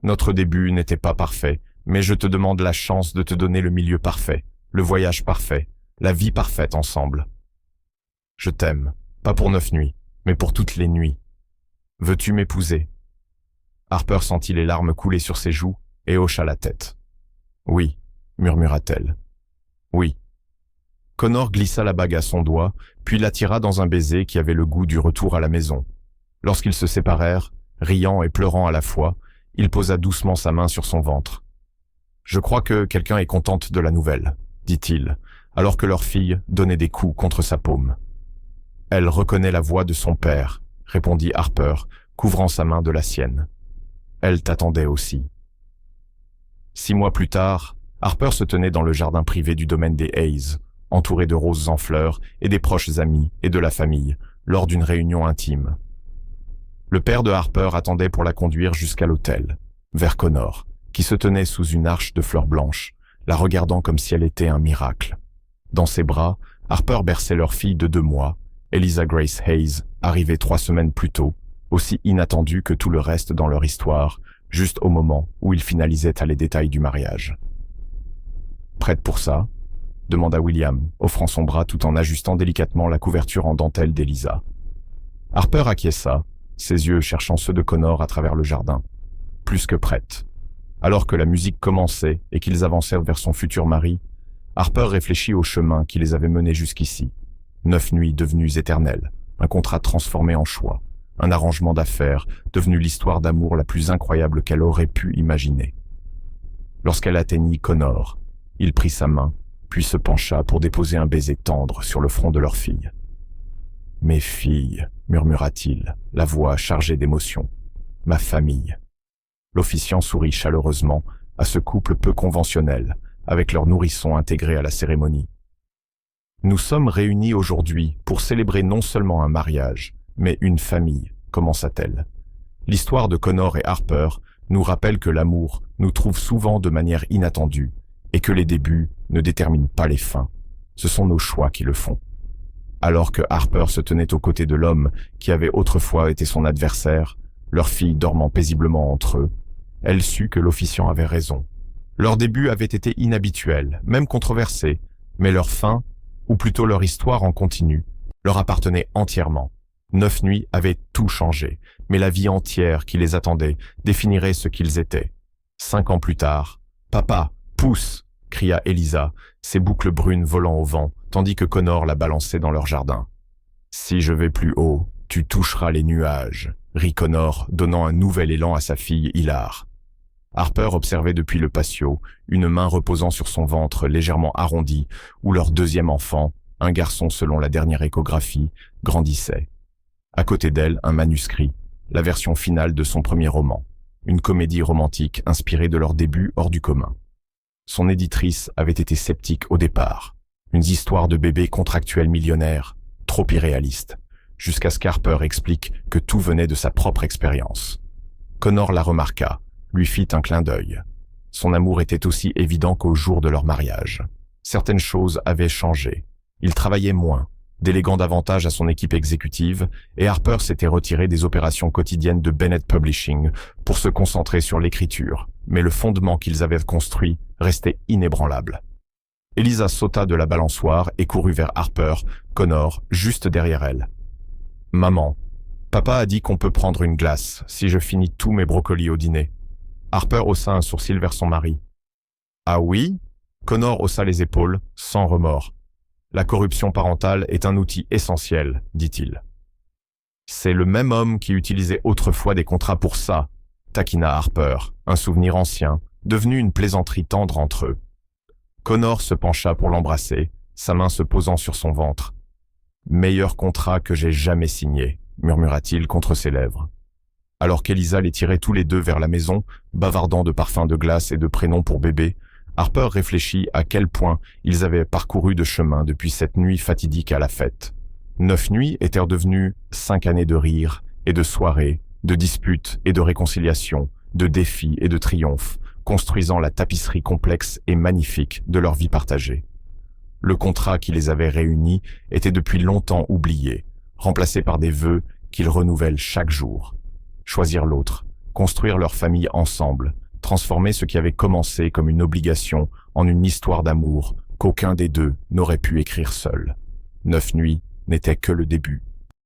Notre début n'était pas parfait, mais je te demande la chance de te donner le milieu parfait, le voyage parfait, la vie parfaite ensemble. Je t'aime, pas pour 9 nuits, mais pour toutes les nuits. Veux-tu m'épouser? Harper sentit les larmes couler sur ses joues et hocha la tête. Oui, murmura-t-elle. Oui. Connor glissa la bague à son doigt, puis l'attira dans un baiser qui avait le goût du retour à la maison. Lorsqu'ils se séparèrent, riant et pleurant à la fois, il posa doucement sa main sur son ventre. « Je crois que quelqu'un est contente de la nouvelle, » dit-il, alors que leur fille donnait des coups contre sa paume. « Elle reconnaît la voix de son père, » répondit Harper, couvrant sa main de la sienne. Elle t'attendait aussi. 6 mois plus tard, Harper se tenait dans le jardin privé du domaine des Hayes, entouré de roses en fleurs et des proches amis et de la famille, lors d'une réunion intime. Le père de Harper attendait pour la conduire jusqu'à l'hôtel, vers Connor, qui se tenait sous une arche de fleurs blanches, la regardant comme si elle était un miracle. Dans ses bras, Harper berçait leur fille de 2 mois, Eliza Grace Hayes, arrivée 3 semaines plus tôt, aussi inattendue que tout le reste dans leur histoire, juste au moment où ils finalisaient les détails du mariage. « Prête pour ça ?» demanda William, offrant son bras tout en ajustant délicatement la couverture en dentelle d'Eliza. Harper acquiesça, ses yeux cherchant ceux de Connor à travers le jardin. Plus que prête. Alors que la musique commençait et qu'ils avancèrent vers son futur mari, Harper réfléchit au chemin qui les avait menés jusqu'ici. 9 nuits devenues éternelles, un contrat transformé en choix, un arrangement d'affaires devenu l'histoire d'amour la plus incroyable qu'elle aurait pu imaginer. Lorsqu'elle atteignit Connor, il prit sa main, puis se pencha pour déposer un baiser tendre sur le front de leur fille. « Mes filles » murmura-t-il, la voix chargée d'émotion. « Ma famille ». L'officiant sourit chaleureusement à ce couple peu conventionnel, avec leur nourrisson intégré à la cérémonie. « Nous sommes réunis aujourd'hui pour célébrer non seulement un mariage, mais une famille, commença-t-elle. L'histoire de Connor et Harper nous rappelle que l'amour nous trouve souvent de manière inattendue, et que les débuts ne déterminent pas les fins. Ce sont nos choix qui le font. Alors que Harper se tenait aux côtés de l'homme qui avait autrefois été son adversaire, leur fille dormant paisiblement entre eux, elle sut que l'officiant avait raison. Leur début avait été inhabituel, même controversé, mais leur fin, ou plutôt leur histoire en continu, leur appartenait entièrement. 9 nuits avaient tout changé, mais la vie entière qui les attendait définirait ce qu'ils étaient. 5 ans plus tard, « Papa, pousse !» cria Eliza, ses boucles brunes volant au vent, tandis que Connor la balançait dans leur jardin. « Si je vais plus haut, tu toucheras les nuages », rit Connor, donnant un nouvel élan à sa fille Hilar. Harper observait depuis le patio, une main reposant sur son ventre légèrement arrondi, où leur 2e enfant, un garçon selon la dernière échographie, grandissait. À côté d'elle, un manuscrit, la version finale de son premier roman, une comédie romantique inspirée de leur début hors du commun. Son éditrice avait été sceptique au départ. Une histoire de bébé contractuel millionnaire, trop irréaliste, jusqu'à ce qu'Harper explique que tout venait de sa propre expérience. Connor la remarqua, lui fit un clin d'œil. Son amour était aussi évident qu'au jour de leur mariage. Certaines choses avaient changé. Il travaillait moins, déléguant davantage à son équipe exécutive, et Harper s'était retiré des opérations quotidiennes de Bennett Publishing pour se concentrer sur l'écriture, mais le fondement qu'ils avaient construit restait inébranlable. Eliza sauta de la balançoire et courut vers Harper, Connor, juste derrière elle. « Maman, papa a dit qu'on peut prendre une glace si je finis tous mes brocolis au dîner. » Harper haussa un sourcil vers son mari. « Ah oui ?» Connor haussa les épaules, sans remords. « La corruption parentale est un outil essentiel, dit-il. »« C'est le même homme qui utilisait autrefois des contrats pour ça, » taquina Harper, un souvenir ancien, devenu une plaisanterie tendre entre eux. Connor se pencha pour l'embrasser, sa main se posant sur son ventre. « Meilleur contrat que j'ai jamais signé, » murmura-t-il contre ses lèvres. Alors qu'Eliza les tirait tous les deux vers la maison, bavardant de parfums de glace et de prénoms pour bébé, Harper réfléchit à quel point ils avaient parcouru de chemin depuis cette nuit fatidique à la fête. 9 nuits étaient devenues 5 années de rires et de soirées, de disputes et de réconciliations, de défis et de triomphes, construisant la tapisserie complexe et magnifique de leur vie partagée. Le contrat qui les avait réunis était depuis longtemps oublié, remplacé par des vœux qu'ils renouvellent chaque jour. Choisir l'autre, construire leur famille ensemble, transformer ce qui avait commencé comme une obligation en une histoire d'amour qu'aucun des deux n'aurait pu écrire seul. 9 nuits n'était que le début.